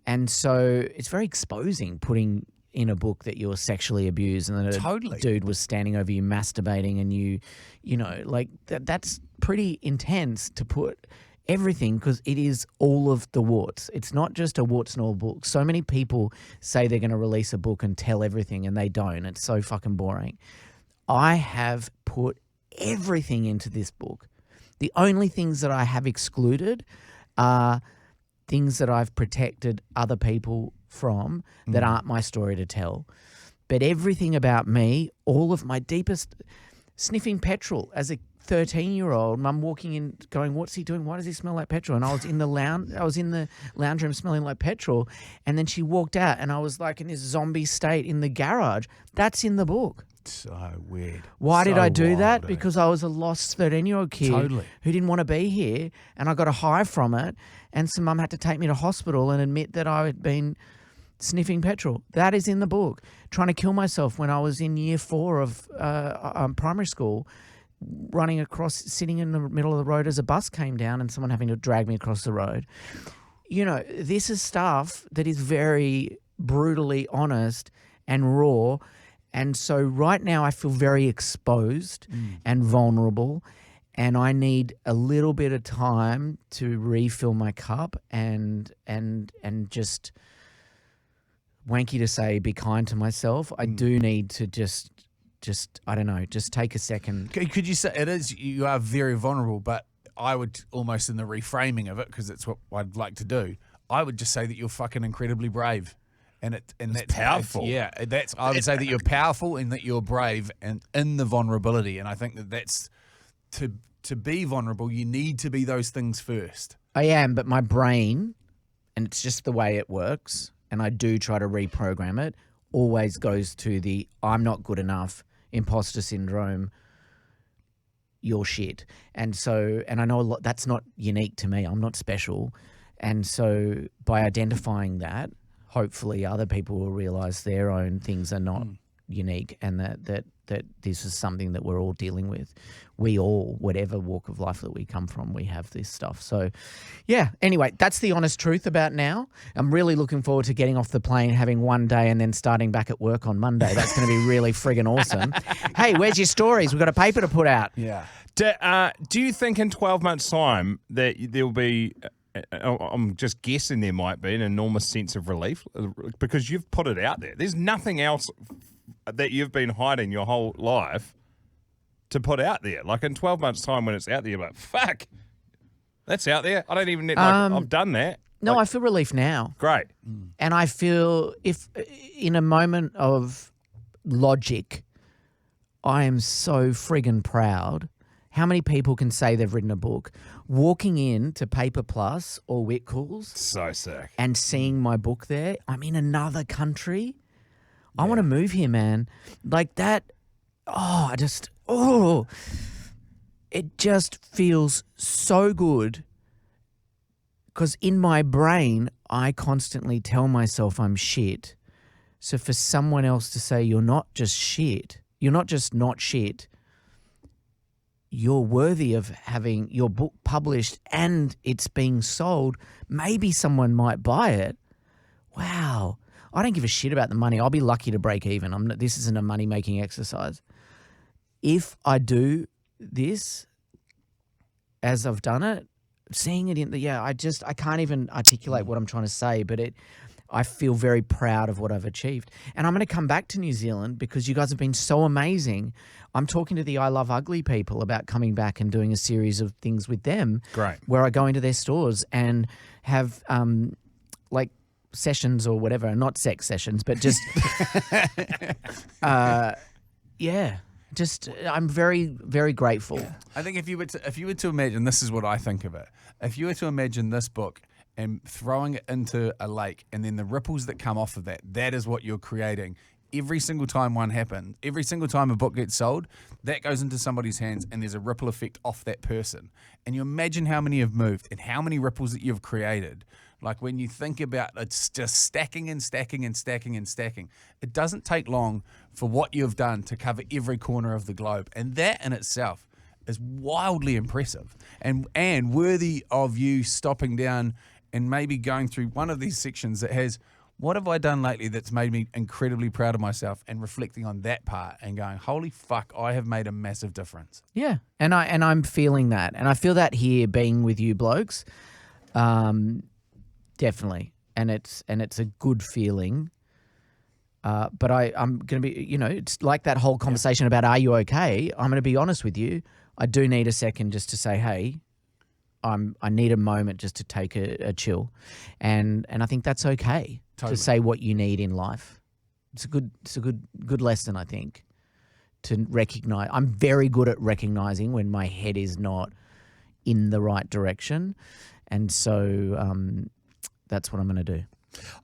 And so it's very exposing putting in a book that you were sexually abused and that Totally. a dude was standing over you masturbating and you know, like that's pretty intense to put everything because it is all of the warts. It's not just a warts and all book. So many people say they're going to release a book and tell everything and they don't. It's so fucking boring. I have put everything into this book. The only things that I have excluded are things that I've protected other people from that aren't my story to tell. But everything about me, all of my deepest, sniffing petrol as a 13-year-old, mum walking in going, what's he doing? Why does he smell like petrol? And I was in the lounge room smelling like petrol. And then she walked out and I was like in this zombie state in the garage. That's in the book. So weird. Why did I do wild, that? eh? Because I was a lost 13-year-old kid Totally. who didn't want to be here, and I got a high from it, and so mum had to take me to hospital and admit that I had been sniffing petrol. That is in the book. Trying to kill myself when I was in year 4 of primary school, sitting in the middle of the road as a bus came down and someone having to drag me across the road. You know, this is stuff that is very brutally honest and raw. And so right now I feel very exposed and vulnerable, and I need a little bit of time to refill my cup and just wanky to say be kind to myself. I do need to just I don't know, just take a second. Could you say you are very vulnerable, but I would almost in the reframing of it, because it's what I'd like to do, I would just say that you're fucking incredibly brave. And that's powerful. I would say that you're powerful and that you're brave and in the vulnerability. And I think that's to be vulnerable, you need to be those things first. I am, but my brain, and it's just the way it works, and I do try to reprogram it, always goes to the I'm not good enough, imposter syndrome, you're shit. And so, and I know a lot, that's not unique to me. I'm not special. And so by identifying that, hopefully other people will realize their own things are not unique, and that this is something that we're all dealing with. We all, whatever walk of life that we come from, we have this stuff. So, yeah, anyway, that's the honest truth about now. I'm really looking forward to getting off the plane, having one day and then starting back at work on Monday. That's going to be really friggin' awesome. Hey, where's your stories? We've got a paper to put out. Yeah. Do you think in 12 months' time that there'll be, I'm just guessing there might be an enormous sense of relief because you've put it out there. There's nothing else that you've been hiding your whole life to put out there. Like in 12 months' time when it's out there, you're like, fuck, that's out there. I don't even need, I've done that. No, I feel relief now. Great. And I feel if in a moment of logic, I am so friggin' proud. How many people can say they've written a book? Walking in to Paper Plus or Whitcoulls So sick. and seeing my book there, I'm in another country. I want to move here, man. Like that, it just feels so good because in my brain, I constantly tell myself I'm shit. So for someone else to say you're not just shit, you're not just not shit, you're worthy of having your book published and it's being sold, maybe someone might buy it. Wow. I don't give a shit about the money. I'll be lucky to break even. This isn't a money-making exercise. If I do this as I've done it, seeing it in the, I can't even articulate what I'm trying to say, but I feel very proud of what I've achieved. And I'm going to come back to New Zealand because you guys have been so amazing. I'm talking to the I Love Ugly people about coming back and doing a series of things with them. Great. Where I go into their stores and have like sessions or whatever, not sex sessions, but just, just I'm very, very grateful. Yeah. I think if you were to imagine, this is what I think of it. If you were to imagine this book and throwing it into a lake and then the ripples that come off of that is what you're creating. Every single time one happens, every single time a book gets sold, that goes into somebody's hands and there's a ripple effect off that person. And you imagine how many have moved and how many ripples that you've created. Like when you think about it's just stacking and stacking and stacking and stacking. It doesn't take long for what you've done to cover every corner of the globe. And that in itself is wildly impressive and worthy of you stopping down and maybe going through one of these sections that has, what have I done lately that's made me incredibly proud of myself, and reflecting on that part and going, holy fuck, I have made a massive difference. Yeah, and I'm feeling that. And I feel that here being with you blokes. Definitely. And it's a good feeling. But I'm going to be, it's like that whole conversation about are you okay? I'm going to be honest with you. I do need a second just to say, hey, I need a moment just to take a chill. And I think that's okay to say what you need in life. It's a good lesson, I think, to recognize. I'm very good at recognizing when my head is not in the right direction. And so that's what I'm going to do.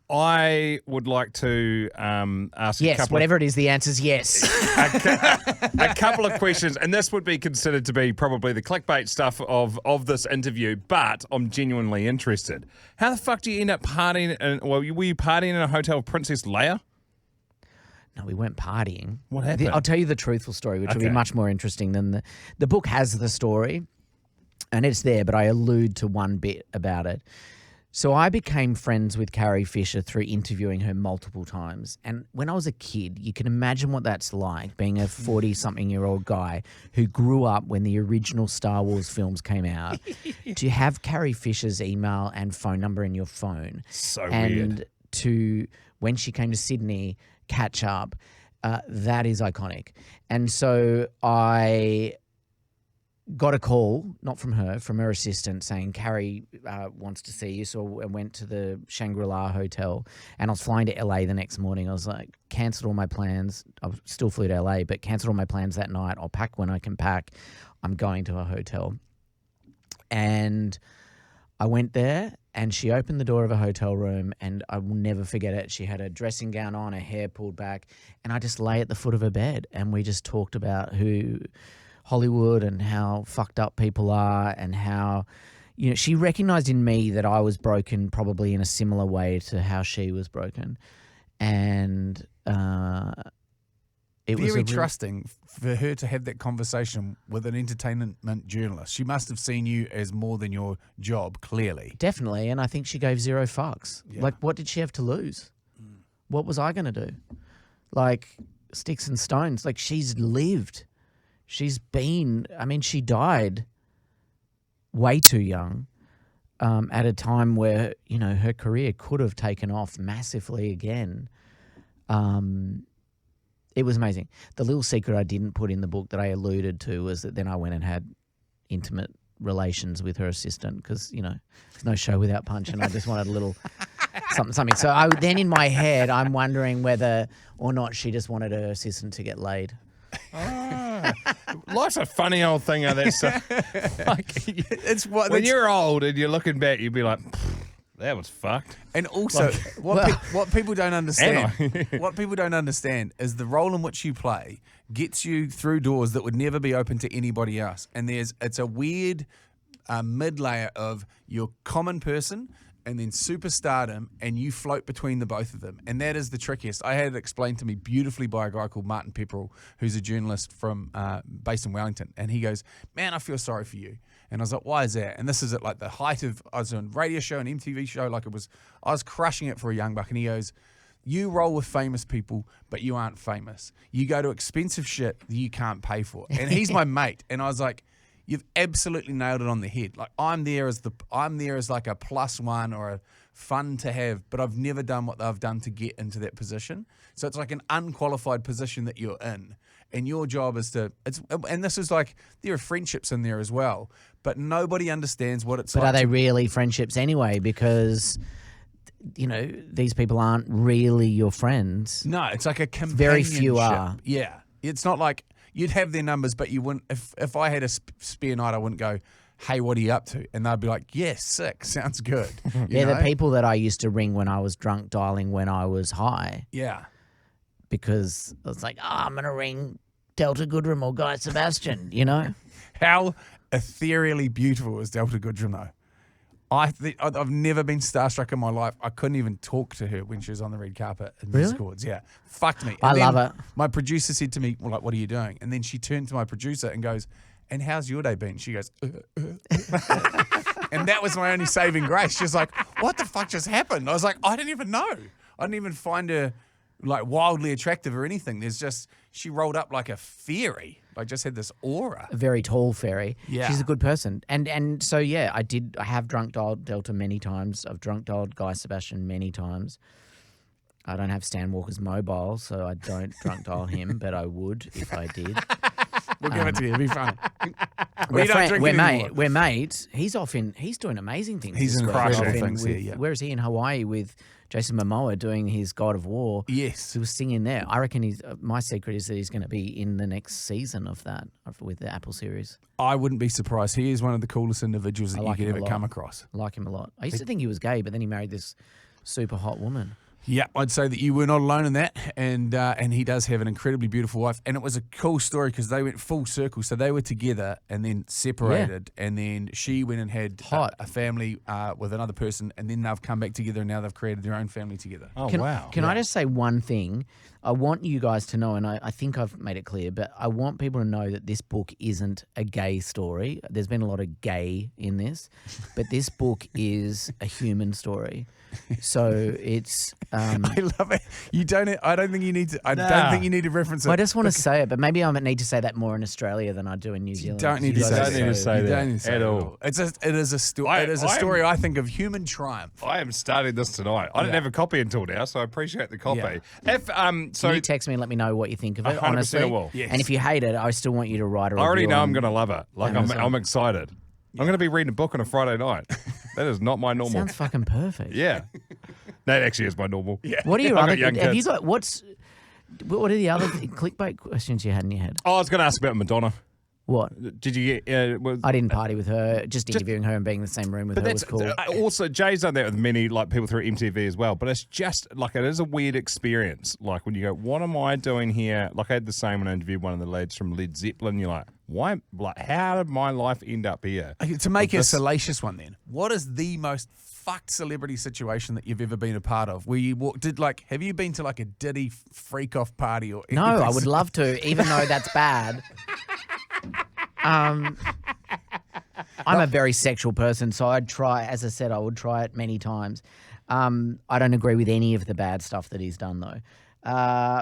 I would like to ask a couple whatever it is, the answer's yes. a couple of questions, and this would be considered to be probably the clickbait stuff of this interview, but I'm genuinely interested. How the fuck do you end up partying? Were you partying in a hotel with Princess Leia? No, we weren't partying. What happened? I'll tell you the truthful story, which will be much more interesting than the book has the story, and it's there, but I allude to one bit about it. So I became friends with Carrie Fisher through interviewing her multiple times. And when I was a kid, you can imagine what that's like, being a 40-something-year-old guy who grew up when the original Star Wars films came out, to have Carrie Fisher's email and phone number in your phone. So weird. And to, when she came to Sydney, catch up. That is iconic. And so I got a call, not from her, from her assistant saying, Carrie wants to see you. So I went to the Shangri-La Hotel and I was flying to LA the next morning. I was like, cancelled all my plans. I still flew to LA, but cancelled all my plans that night. I'll pack when I can pack. I'm going to a hotel. And I went there and she opened the door of a hotel room and I will never forget it. She had a dressing gown on, her hair pulled back, and I just lay at the foot of her bed and we just talked about Hollywood and how fucked up people are and how, she recognized in me that I was broken probably in a similar way to how she was broken. And it was very trusting for her to have that conversation with an entertainment journalist. She must have seen you as more than your job, clearly. Definitely, and I think she gave zero fucks. Yeah. Like, what did she have to lose? What was I going to do? Like, sticks and stones. Like, she's lived. She's been, she died way too young at a time where, her career could have taken off massively again. It was amazing. The little secret I didn't put in the book that I alluded to was that then I went and had intimate relations with her assistant because, there's no show without punch and I just wanted a little something. So then in my head, I'm wondering whether or not she just wanted her assistant to get laid. Life's a funny old thing, how that's when you're old and you're looking back, you'd be like, that was fucked. And also, what people don't understand, is the role in which you play gets you through doors that would never be open to anybody else. And it's a weird mid layer of your common person and then superstardom, and you float between the both of them. And that is the trickiest. I had it explained to me beautifully by a guy called Martin Pepperell, who's a journalist from based in Wellington. And he goes, man, I feel sorry for you. And I was like, why is that? And this is at like the height of, I was on a radio show, an MTV show, I was crushing it for a young buck. And he goes, you roll with famous people, but you aren't famous. You go to expensive shit that you can't pay for. And he's my mate. And I was like, you've absolutely nailed it on the head. Like I'm there as like a +1 or a fun to have, but I've never done what they've done to get into that position. So it's like an unqualified position that you're in. And your job is and this is like, there are friendships in there as well, but nobody understands what it's like. But are they really friendships anyway? Because, these people aren't really your friends. No, it's like a companionship. Very few are. Yeah. It's not like you'd have their numbers, but you wouldn't, if I had a spare night, I wouldn't go, hey, what are you up to? And they'd be like, yeah, sick, sounds good. The people that I used to ring when I was drunk dialing when I was high. Yeah. Because I was like, I'm going to ring Delta Goodrem or Guy Sebastian, How ethereally beautiful is Delta Goodrem, though? I've never been starstruck in my life. I couldn't even talk to her when she was on the red carpet in Really? Discords. Yeah. Fucked me. I love it. My producer said to me, well, like, what are you doing? And then she turned to my producer and goes, and how's your day been? She goes, And that was my only saving grace. She was like, what the fuck just happened? I was like, I didn't even know. I didn't even find her like wildly attractive or anything. There's just, she rolled up like a fairy. Like just had this aura. A very tall fairy. Yeah. She's a good person. And so, yeah, I have drunk dialed Delta many times. I've drunk dialed Guy Sebastian many times. I don't have Stan Walker's mobile, so I don't drunk dial him, but I would if I did. We'll give it to you. It'll be fun. We're mates. He's doing amazing things. He's this in week. crucial Off things with, here, yeah. Where is he? In Hawaii with Jason Momoa doing his God of War. Yes. He was singing there. I reckon my secret is that he's going to be in the next season of that, with the Apple series. I wouldn't be surprised. He is one of the coolest individuals that I like you could him a ever lot. come across. I like him a lot. I used to think he was gay, but then he married this super hot woman. Yeah, I'd say that you were not alone in that, and he does have an incredibly beautiful wife, and it was a cool story because they went full circle. So they were together and then separated, and then she went and had a family with another person, and then they've come back together, and now they've created their own family together. Oh, wow. Can I just say one thing? I want you guys to know, and I think I've made it clear, but I want people to know that this book isn't a gay story. There's been a lot of gay in this, but this book is a human story. So it's. I love it. I don't think you need to. I don't think you need to reference it. I just want to say it, but maybe I need to say that more in Australia than I do in New Zealand. Don't need to You say don't need to say that at all. It is a story. I think of human triumph. I am starting this tonight. I didn't have a copy until now, so I appreciate the copy. Yeah. If Can you text me and let me know what you think of it, 100% honestly? I will. Yes. And if you hate it, I still want you to write a review. I already know on I'm going to love it. Like I'm excited. I'm going to be reading a book on a Friday night. That is not my normal. Sounds fucking perfect. Yeah. That actually is my normal. Yeah. What are your I've other? got young Have you kids. got what are the other clickbait questions you had in your head? Oh, I was going to ask about Madonna. What? Did you get? I didn't party with her. Just interviewing her and being in the same room with her was cool. Also, Jay's done that with many people through MTV as well. But it's just like it is a weird experience. Like when you go, "What am I doing here?" Like I had the same when I interviewed one of the lads from Led Zeppelin. You're like, "Why? Like, how did my life end up here?" To make a salacious one, then, what is the most fucked celebrity situation that you've ever been a part of? Where you have you been to like a Diddy freak off party or anything? No, I would love to, even though that's bad. I'm a very sexual person, so I'd try. As I said, I would try it many times. I don't agree with any of the bad stuff that he's done, though.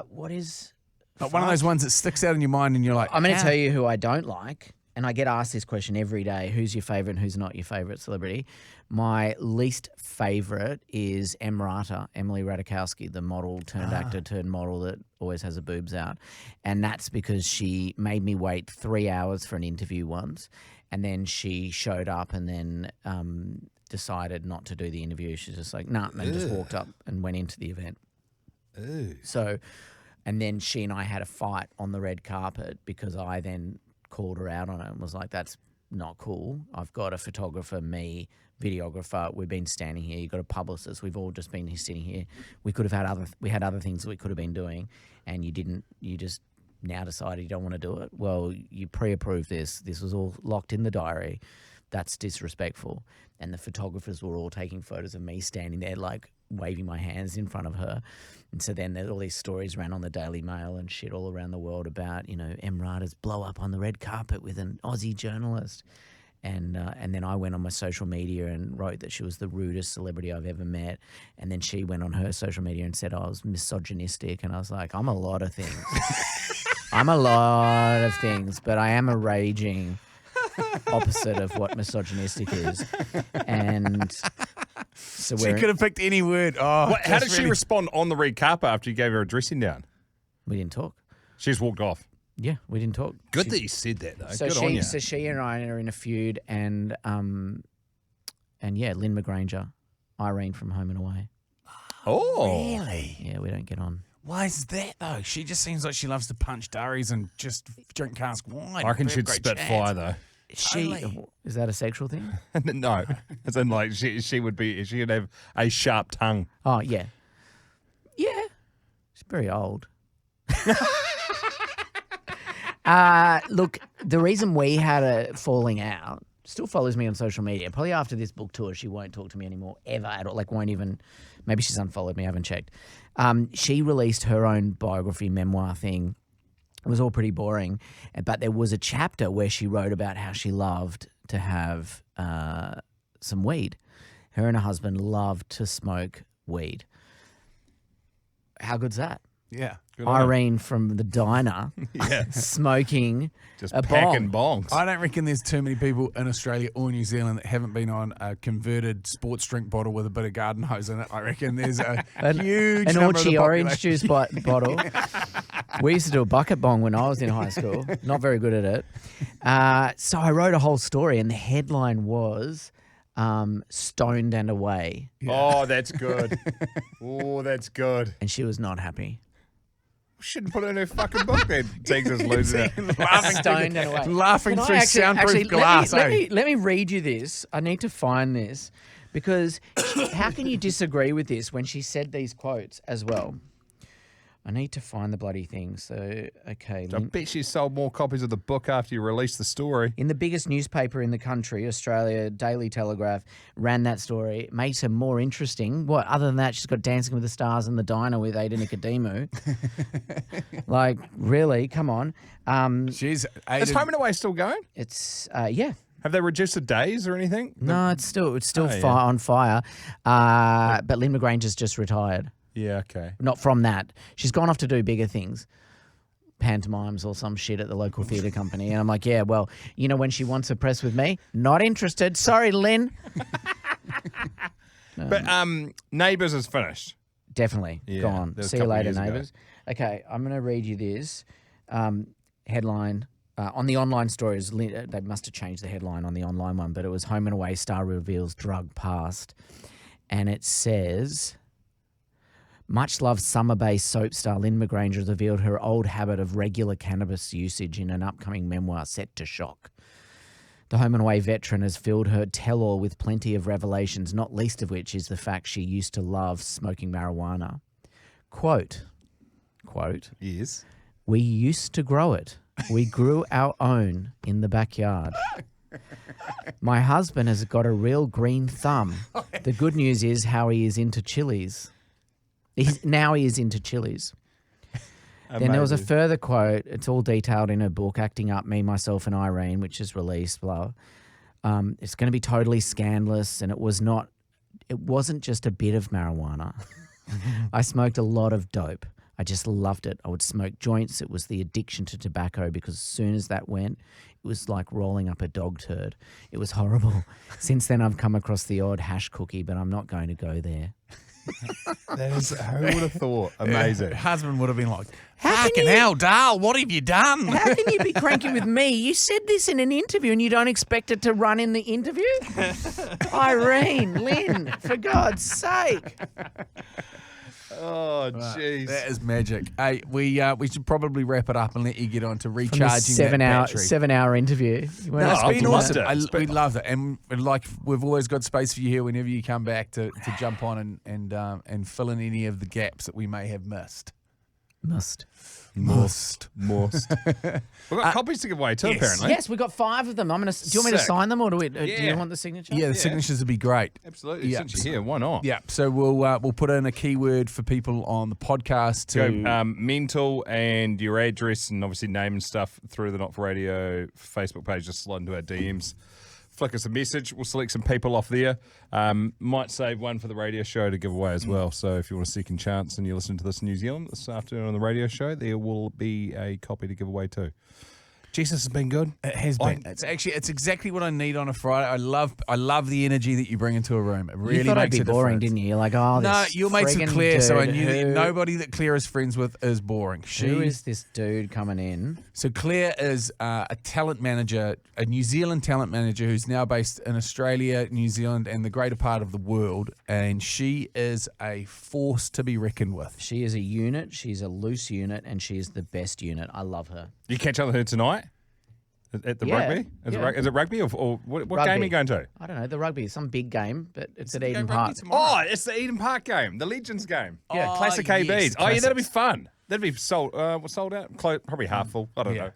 What is one of those ones that sticks out in your mind, and you're like, I'm going to tell you who I don't like, and I get asked this question every day: who's your favorite and who's not your favorite celebrity? My least favorite is Emily Ratajkowski, the model turned actor turned model that always has her boobs out. And that's because she made me wait 3 hours for an interview once, and then she showed up and then decided not to do the interview. She's just like, nah, and just walked up and went into the event. So, and then she and I had a fight on the red carpet because I then called her out on it and was like, that's not cool. I've got a photographer, me, videographer. We've been standing here. You've got a publicist. We've all just been sitting here. We could have had we had other things that we could have been doing, and you didn't. You just now decided you don't want to do it. Well, you pre-approved this. This was all locked in the diary. That's disrespectful. And the photographers were all taking photos of me standing there, like waving my hands in front of her. And so then all these stories ran on the Daily Mail and shit all around the world about, Emrata's blow up on the red carpet with an Aussie journalist. And then I went on my social media and wrote that she was the rudest celebrity I've ever met. And then she went on her social media and said I was misogynistic. And I was like, I'm a lot of things. I'm a lot of things, but I am a raging opposite of what misogynistic is. And so she could have picked any word. How did she respond on the red carpet after you gave her a dressing down? We didn't talk. She just walked off. Yeah, we didn't talk. Good that you said that, though. So Good on you. So she and I are in a feud, and Lynne McGranger, Irene from Home and Away. Oh, really? Yeah, we don't get on. Why is that though? She just seems like she loves to punch durries and just drink cask wine. I reckon she'd spit fire though. Is that a sexual thing? No, as in like she would have a sharp tongue. Oh yeah, yeah. She's very old. Look, the reason we had a falling out, still follows me on social media. Probably after this book tour, she won't talk to me anymore, ever at all. Like, won't even, maybe she's unfollowed me, I haven't checked. She released her own biography memoir thing. It was all pretty boring. But there was a chapter where she wrote about how she loved to have some weed. Her and her husband loved to smoke weed. How good's that? Yeah. Irene from the diner smoking just a packing bong. bongs. I don't reckon there's too many people in Australia or New Zealand that haven't been on a converted sports drink bottle with a bit of garden hose in it. I reckon there's a huge an number of the Orchie orange population. juice bottle. We used to do a bucket bong when I was in high school. Not very good at it. So I wrote a whole story, and the headline was "Stoned and Away," Oh, that's good. Oh, that's good. and she was not happy. Shouldn't put it in her fucking book then. Takes us losing it. laughing Stoned and Away. laughing Can I through soundproof glass. Let me read you this. I need to find this because how can you disagree with this when she said these quotes as well? I need to find the bloody thing. So, okay. I bet she sold more copies of the book after you released the story. In the biggest newspaper in the country, Australia, Daily Telegraph, ran that story. It makes her more interesting. What, other than that, she's got Dancing with the Stars in the diner with Ada Nicodemu. Like, really? Come on. She's Is Home and Away still going? It's, yeah. Have they reduced the days or anything? No, it's still yeah. on fire. But Lynne McGranger's just retired. Yeah, okay. Not from that. She's gone off to do bigger things. Pantomimes or some shit at the local theatre company. And I'm like, yeah, well, you know when she wants a press with me? Not interested. Sorry, Lynn. But Neighbours is finished. Definitely. Yeah, Go on. that was See a you couple later, years ago. neighbours. Okay, I'm going to read you this. Headline. On the online stories, they must have changed the headline on the online one, but it was Home and Away star reveals drug past. And it says, Much loved summer-based soap star Lynne McGranger has revealed her old habit of regular cannabis usage in an upcoming memoir set to shock. The home and away veteran has filled her tell-all with plenty of revelations, not least of which is the fact she used to love smoking marijuana. Quote, Yes. "We used to grow it. We grew our own in the backyard. My husband has got a real green thumb. The good news is how he is into chilies. Now he is into chilies." Then there was a further quote. It's all detailed in her book, Acting Up, Me, Myself and Irene, which is released. Blah. It's going to be totally scandalous, and it wasn't just a bit of marijuana. I smoked a lot of dope. I just loved it. I would smoke joints. It was the addiction to tobacco because as soon as that went, it was like rolling up a dog turd. It was horrible. Since then, I've come across the odd hash cookie, but I'm not going to go there. That is, who would have thought? Amazing. Her husband would have been like, How can fucking you- hell, Dale, what have you done? How can you be cranky with me? You said this in an interview and you don't expect it to run in the interview? Irene, Lynne, for God's sake. Oh, jeez. That is magic. Hey, we should probably wrap it up and let you get on to From recharging this that battery. 7-hour interview. You weren't No, it's I've been loved awesome. it. We loved it, and like we've always got space for you here whenever you come back to jump on and fill in any of the gaps that we may have missed. Must. We've got copies to give away too, yes. apparently. Yes, we've got 5 of them. Do you want me to Sick. sign them or do you Yeah. want the signature? Yeah, the signatures would be great. Absolutely. Yeah. Since you're here, why not? Yeah, so we'll put in a keyword for people on the podcast to Go mental and your address and obviously name and stuff through the Not For Radio Facebook page. Just slide into our DMs. Flick us a message. We'll select some people off there. Might save one for the radio show to give away as well. So if you want a second chance and you're listening to this in New Zealand this afternoon on the radio show, there will be a copy to give away too. Jesus has been good. It has been. It's exactly what I need on a Friday. I love the energy that you bring into a room. It really You thought I'd makes be a boring, difference. didn't you? You're like, oh, No, this your mates with friggin' Claire, so I dude knew that who- nobody that Claire is friends with is boring. Who is this dude coming in? So Claire is a talent manager, a New Zealand talent manager who's now based in Australia, New Zealand, and the greater part of the world. And she is a force to be reckoned with. She is a unit. She's a loose unit, and she is the best unit. I love her. You catch up with her tonight? At the Yeah, rugby? yeah. Is it rugby or what Rugby. game are you going to? I don't know. The rugby is some big game, but it's at Eden Rugby Park. Oh, it's the Eden Park game, the Legends game. Yeah, Oh, classic yes, ABs. Oh, yeah, that'll be classics. fun. That'll be sold out. Probably half full. I don't know.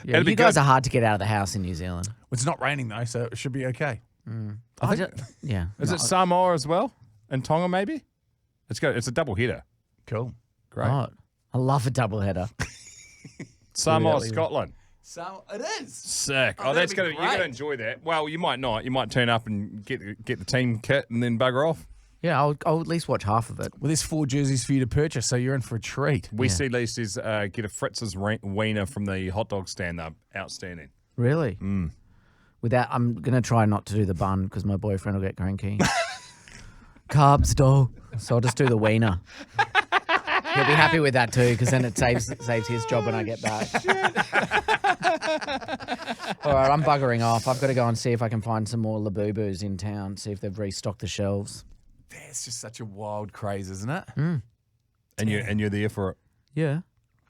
Yeah, It'll be you guys good. are hard to get out of the house in New Zealand. It's not raining though, so it should be okay. Yeah. Is it Samoa as well? And Tonga maybe? It's a double header. Cool. Great. Oh, I love a double header. Samoa, Yeah. Scotland. So it is. Sick. Oh, Oh, that's that'd be you're gonna great. enjoy that. Well, you might not. You might turn up and get the team kit and then bugger off. Yeah, I'll at least watch half of it. Well, there's 4 jerseys for you to purchase, so you're in for a treat. We see Lee says get a Fritz's wiener from the hot dog stand. They're outstanding. Really? Without, I'm gonna try not to do the bun because my boyfriend will get cranky. Carbs, dough. So I'll just do the wiener. He'll be happy with that too, because then it saves his job when I get back. All right, I'm buggering off. I've got to go and see if I can find some more Labubus in town. See if they've restocked the shelves. That's just such a wild craze, isn't it? And you're there for it. Yeah.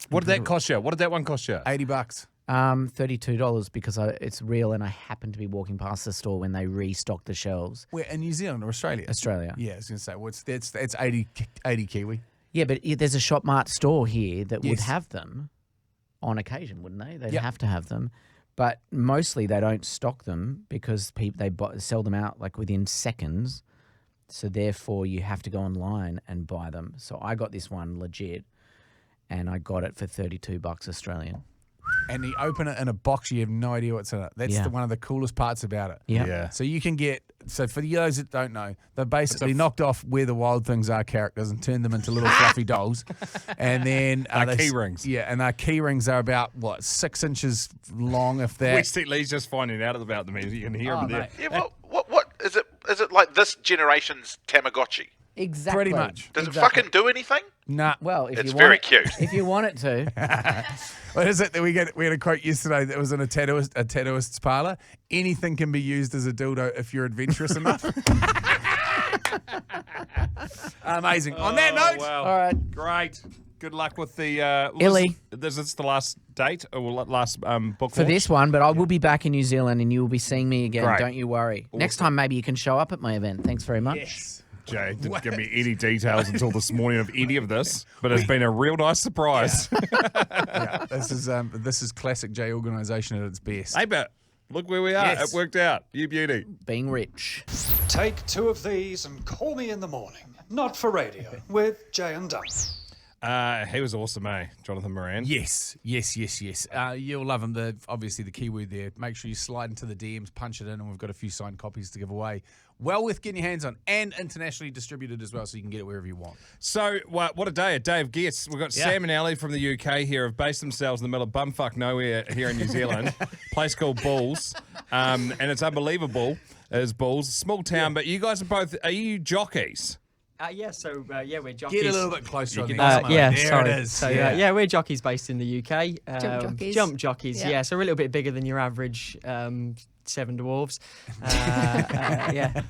What did that cost you? What did that one cost you? $80. $32 because it's real, and I happened to be walking past the store when they restocked the shelves. Where in New Zealand or Australia? Australia. Yeah, I was going to say, what's that's 80 Kiwi. Yeah, but there's a Shop Mart store here that would Yes. have them on occasion, wouldn't they? They'd Yep. have to have them. But mostly they don't stock them because they sell them out like within seconds. So therefore you have to go online and buy them. So I got this one legit and I got it for $32 Australian. And you open it in a box, you have no idea what's in it. That's Yeah. one of the coolest parts about it. Yeah. Yeah. So you can get, so for those that don't know, they basically knocked off Where the Wild Things Are characters and turned them into little fluffy dolls. And then Like they- key rings. Yeah, and our key rings are about, 6 inches long, if that. We see Lee's just finding out about them. You can hear Oh, him there. mate. Yeah, what is it? Is it like this generation's Tamagotchi? Exactly. Pretty much. Does it fucking do anything? Nah. Well, if It's you very want it, cute. If you want it to. What is it that we had a quote yesterday that was in a tattooist's parlor? Anything can be used as a dildo if you're adventurous enough. Amazing. On that note, Wow. All right. Great. Good luck with the Ellie. Is this the last date or last book For launch? this one, but I will be back in New Zealand and you will be seeing me again. Great. Don't you worry. Next time, maybe you can show up at my event. Thanks very much. yes. Jay didn't give me any details until this morning of any of this, but it's been a real nice surprise. Yeah, this is classic J organisation at its best. Hey, but look where we are. Yes. It worked out. You beauty. Being rich. Take 2 of these and call me in the morning. Not for radio, with Jay and Dunc. He was awesome, eh? Jonathon Moran. Yes. You'll love him. Obviously, the keyword there. Make sure you slide into the DMs, punch it in, and we've got a few signed copies to give away. Well worth getting your hands on, and internationally distributed as well, so you can get it wherever you want. So, what a day of guests. We've got Sam and Ellie from the UK here, have based themselves in the middle of bumfuck nowhere here in New Zealand, place called Bulls, and it's unbelievable as Bulls, small town, but you guys are you jockeys? We're jockeys. Get a little bit closer on the There it is. So, we're jockeys based in the UK. Jump jockeys, Yeah. So we're a little bit bigger than your average Seven Dwarves.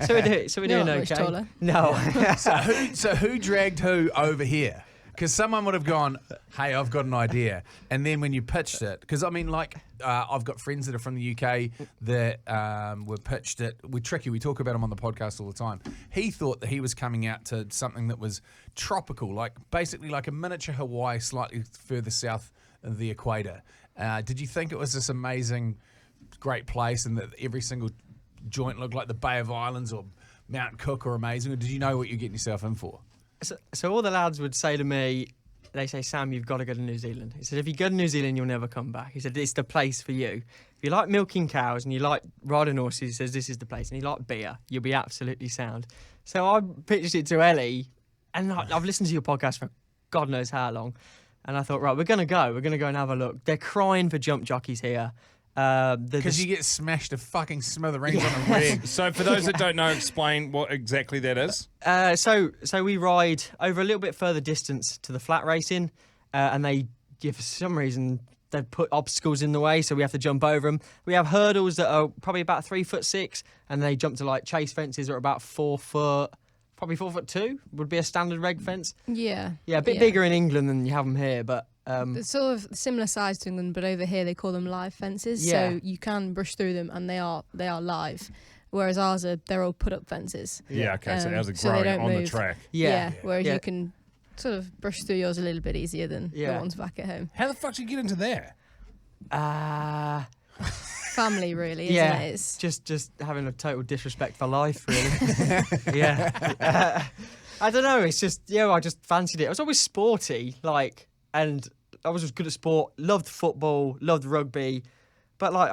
So we're doing Not okay. much taller. No. So who dragged who over here? Because someone would have gone, hey, I've got an idea. And then when you pitched it, because I mean, I've got friends that are from the UK that were pitched it. We're tricky. We talk about him on the podcast all the time. He thought that he was coming out to something that was tropical, basically like a miniature Hawaii, slightly further south of the equator. Did you think it was this amazing, great place and that every single joint looked like the Bay of Islands or Mount Cook or amazing? Or did you know what you're getting yourself in for? So all the lads would say to me, they say, Sam, you've got to go to New Zealand. He said, if you go to New Zealand, you'll never come back. He said, it's the place for you. If you like milking cows and you like riding horses, he says, this is the place. And you like beer, you'll be absolutely sound. So I pitched it to Ellie, and I've listened to your podcast for God knows how long. And I thought, right, we're going to go and have a look. They're crying for jump jockeys here. Because you get smashed to fucking smithereens on a rig. So for those that don't know, explain what exactly that is. So we ride over a little bit further distance to the flat racing, and for some reason, they've put obstacles in the way, so we have to jump over them. We have hurdles that are probably about 3'6", and they jump to chase fences that are about 4 foot, probably 4'2" would be a standard reg fence. Yeah. Yeah, a bit bigger in England than you have them here, but. They're sort of similar size to England, but over here they call them live fences. Yeah. So you can brush through them, and they are live. Whereas ours they're all put up fences. Yeah, okay, so ours are so they growing don't on the move. track. Yeah. Whereas Yeah. you can sort of brush through yours a little bit easier than the Yeah. ones back at home. How the fuck did you get into there? Family, really, isn't it? It's just having a total disrespect for life, really. Yeah. I don't know. It's just I just fancied it. I was always sporty, and I was just good at sport. Loved football, loved rugby, but I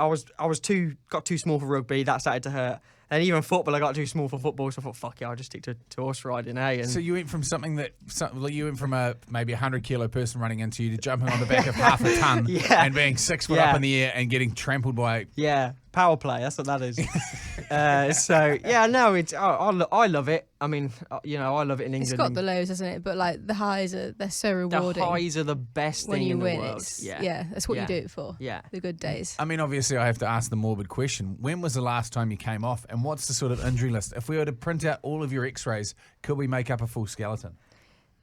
got too small for rugby. That started to hurt. And even football, I got too small for football, so I thought, fuck yeah, I'll just stick to horse riding, eh? And So you went from you went from maybe 100-kilo person running into you to jumping on the back of half a ton Yeah. and being 6 foot Yeah. up in the air and getting trampled by. yeah, power play. That's what that is. I love it. I mean, I love it in England. it's got the lows, hasn't it? But the highs they're so rewarding. The highs are the best when thing you in the win, world. it's that's what Yeah. you do it for. Yeah. The good days. I mean, obviously, I have to ask the morbid question: when was the last time you came off, and what's the sort of injury list? If we were to print out all of your X-rays, could we make up a full skeleton?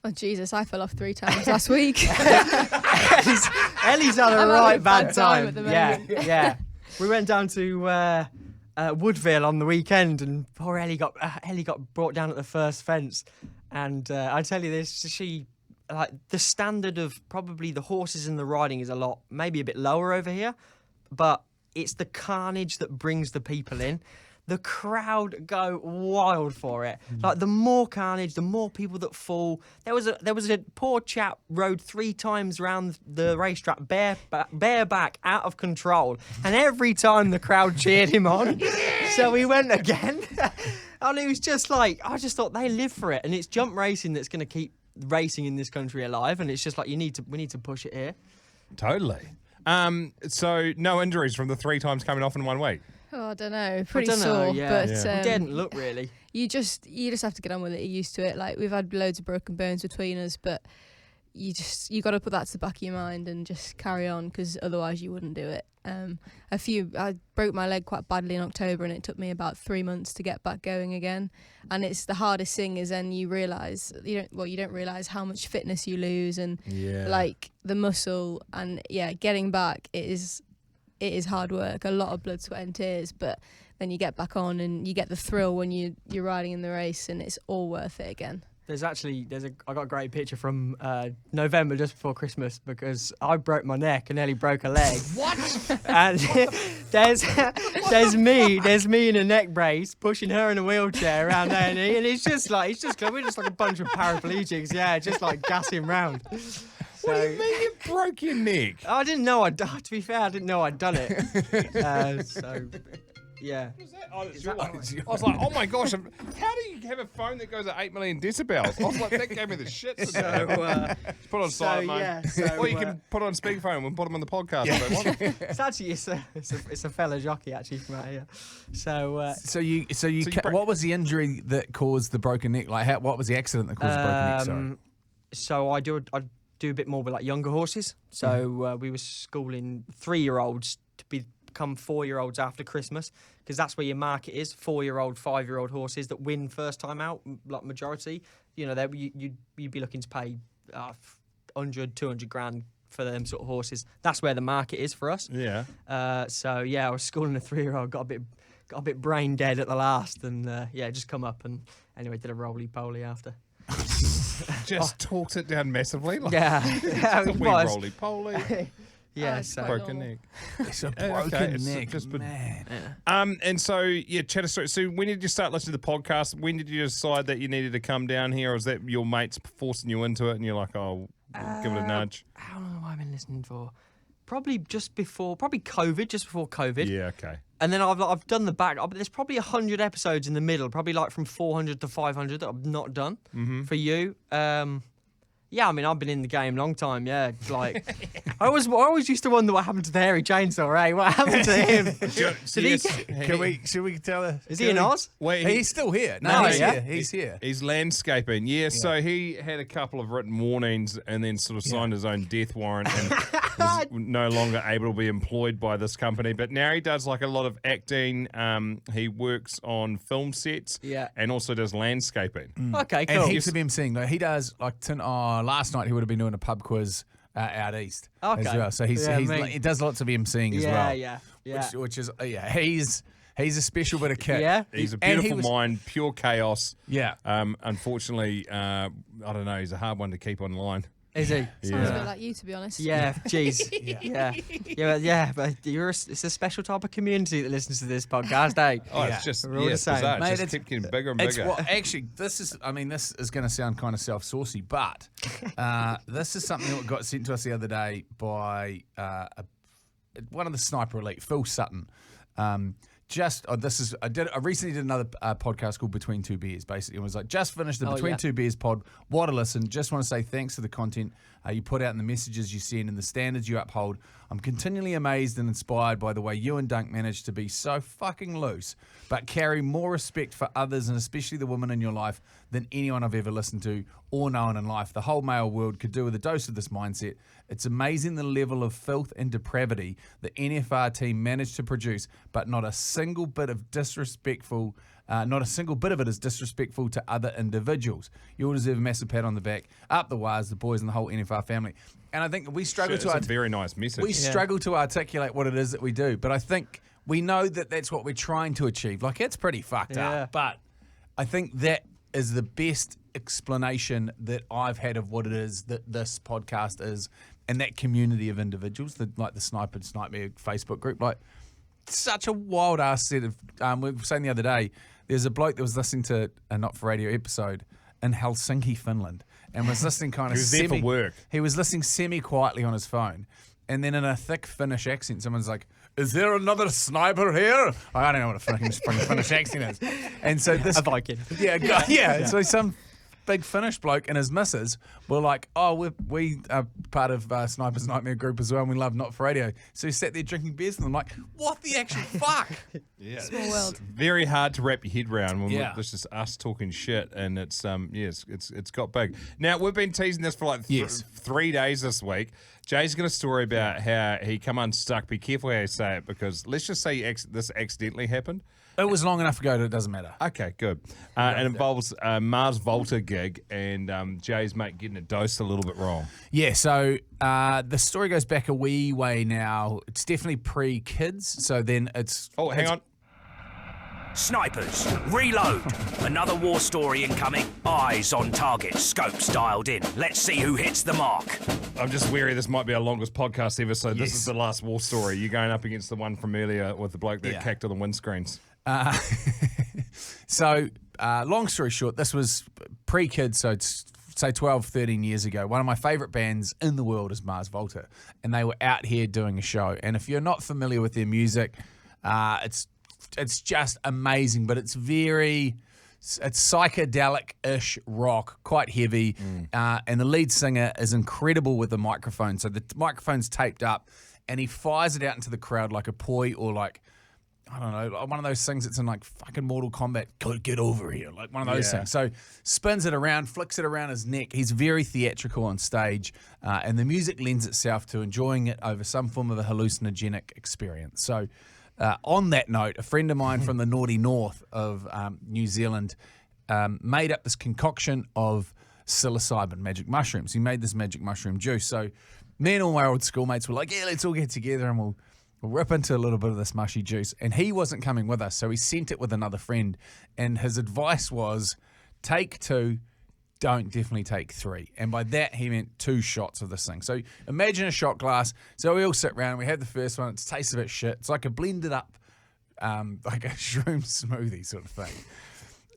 Oh Jesus, I fell off 3 times last week. Ellie's had a I'm right having a bad bad time time. at the Yeah, moment. yeah. We went down to Woodville on the weekend, and poor Ellie got brought down at the first fence. And I tell you this, the standard of probably the horses and the riding is maybe a bit lower over here, but it's the carnage that brings the people in. The crowd go wild for it. The more carnage, the more people that fall. There was a poor chap rode 3 times round the racetrack bareback, out of control, and every time the crowd cheered him on. So we went again, and it was just I just thought they live for it, and it's jump racing that's going to keep racing in this country alive, and it's just we need to push it here. Totally. So no injuries from the 3 times coming off in 1 week. Oh, I don't know. Pretty I don't know, sore, yeah. but It didn't look really. you just have to get on with it. You're used to it. We've had loads of broken bones between us, but you got to put that to the back of your mind and just carry on, because otherwise you wouldn't do it. I broke my leg quite badly in October, and it took me about 3 months to get back going again. And it's the hardest thing is then you realise you don't realise how much fitness you lose and like the muscle, and getting back it is hard work, a lot of blood, sweat and tears, but then you get back on and you get the thrill when you're riding in the race, and it's all worth it again. I got a great picture from November just before Christmas, because I broke my neck and Ellie broke a leg. What? And there's me in a neck brace pushing her in a wheelchair around A&E, and we're just like a bunch of paraplegics, just like gassing round. What do you mean you broke your neck? I didn't know to be fair, I didn't know I'd done it. Yeah. I was like, oh my gosh, how do you have a phone that goes at 8 million decibels? I was like, that gave me the shits. Put on silent mode. Or you can put on speakerphone and put them on the podcast if they want. It's actually it's a fella jockey actually from out here. What was the injury that caused the broken neck? Like, what was the accident that caused the broken neck? So I do a bit more with like younger horses. So we were schooling 3-year-olds to become 4-year-olds after Christmas, because that's where your market is. 4-year-old, 5-year-old horses that win first time out, like majority. You know, you'd be looking to pay 100, 200 grand for them sort of horses. That's where the market is for us. Yeah. I was schooling a 3-year-old, got a bit brain dead at the last, and just come up and anyway did a roly poly after. Just talked it down massively. Like, it was roly poly. Broken neck. It's a broken neck, man. And so, chat us through. So when did you start listening to the podcast? When did you decide that you needed to come down here? Or was that your mates forcing you into it and you're like, oh, give it a nudge? How long have I been listening for? Probably COVID, just before COVID. Yeah, okay. And then I've done the back. There's probably 100 episodes in the middle, probably like from 400 to 500 that I've not done for you. I mean, I've been in the game a long time, like, I always used to wonder what happened to the hairy chainsaw, eh? What happened to him? Should we tell her? Is he in Oz? Wait, he's still here. No, he's here. He's here. He's landscaping. Yeah, so he had a couple of written warnings and then sort of signed his own death warrant and was no longer able to be employed by this company. But now he does like a lot of acting. He works on film sets and also does landscaping. Okay, cool. And heaps of emceeing. Like, he does like last night he would have been doing a pub quiz out east as well. So he does lots of emceeing as well. Yeah. Which is he's a special bit of kit. Yeah, he's a beautiful mind, pure chaos. Yeah. Unfortunately, I don't know. He's a hard one to keep online. Is he? Sounds a bit like you, to be honest. Yeah, jeez. But it's a special type of community that listens to this podcast, eh? It's just we're all the same. bizarre. Mate, It just kept getting bigger and bigger. Actually, this is going to sound kind of self-saucy, but this is something that got sent to us the other day by one of the Sniper Elite, Phil Sutton. I recently did another podcast called Between Two Beers, basically. It was like, just finished the Between Two Beers pod. What a listen. Just want to say thanks for the content you put out and the messages you send and the standards you uphold. I'm continually amazed and inspired by the way you and Dunc managed to be so fucking loose, but carry more respect for others and especially the women in your life than anyone I've ever listened to or known in life. The whole male world could do with a dose of this mindset. It's amazing the level of filth and depravity the NFR team managed to produce, but not a single bit of it is disrespectful to other individuals. You all deserve a massive pat on the back. Up the wires, the boys and the whole NFR family. And I think we struggle It's a very nice message. We struggle to articulate what it is that we do, but I think we know that that's what we're trying to achieve. Like, it's pretty fucked up, but I think that is the best explanation that I've had of what it is that this podcast is, and that community of individuals, like the Sniper Nightmare Facebook group. Like, such a wild ass set of. We were saying the other day, there's a bloke that was listening to a Not For Radio episode in Helsinki, Finland, and was listening kind of. He was there for work. He was listening semi-quietly on his phone, and then in a thick Finnish accent, someone's like, "Is there another sniper here?" I don't know what a fucking Finnish accent is. And so this a Viking. Yeah. So some big Finnish bloke and his missus were like, oh, we are part of Sniper's Nightmare group as well, and we love Not For Radio. So he sat there drinking beers and I'm like, what the actual fuck? Yeah, Small world. Very hard to wrap your head around when Yeah. it's just us talking shit, and it's it's got big. Now we've been teasing this for like 3 days this week. Jay's got a story about how he come unstuck. Be careful how you say it, because let's just say this accidentally happened. It was long enough ago that it doesn't matter. Okay, good. It involves a Mars Volta gig and Jay's mate getting it dosed a little bit wrong. Yeah, so the story goes back a wee way now. It's definitely pre-kids, so then it's... Oh, hang on. Snipers, reload. Another war story incoming. Eyes on target, scopes dialed in. Let's see who hits the mark. I'm just wary this might be our longest podcast ever, so this is the last war story. You're going up against the one from earlier with the bloke that cacked on the windscreens. So, long story short, this was pre-kids, so it's, say, 12, 13 years ago. One of my favourite bands in the world is Mars Volta, and they were out here doing a show. And if you're not familiar with their music, it's just amazing, but it's psychedelic-ish rock, quite heavy, and the lead singer is incredible with the microphone. So the microphone's taped up, and he fires it out into the crowd like a poi, or like, I don't know, one of those things that's in like fucking Mortal Kombat, get over here, like one of those things. So spins it around, flicks it around his neck. He's very theatrical on stage, and the music lends itself to enjoying it over some form of a hallucinogenic experience. So on that note, a friend of mine from the naughty north of New Zealand made up this concoction of psilocybin magic mushrooms. He made this magic mushroom juice. So me and all my old schoolmates were like, yeah, let's all get together and we'll rip into a little bit of this mushy juice. And he wasn't coming with us, so he sent it with another friend. And his advice was, take 2, don't definitely take 3. And by that, he meant 2 shots of this thing. So imagine a shot glass. So we all sit around, we have the first one, it tastes a bit shit. It's like a blended up, like a shroom smoothie sort of thing.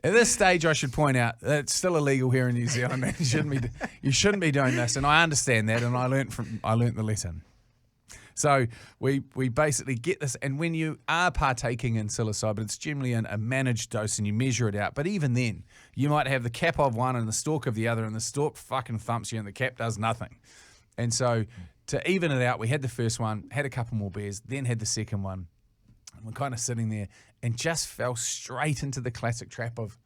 At this stage, I should point out that it's still illegal here in New Zealand. And you shouldn't be doing this. And I understand that, and I learnt the lesson. So we basically get this, and when you are partaking in psilocybin, it's generally in a managed dose and you measure it out. But even then, you might have the cap of one and the stalk of the other, and the stalk fucking thumps you and the cap does nothing. And so to even it out, we had the first one, had a couple more beers, then had the second one. And we're kind of sitting there and just fell straight into the classic trap of,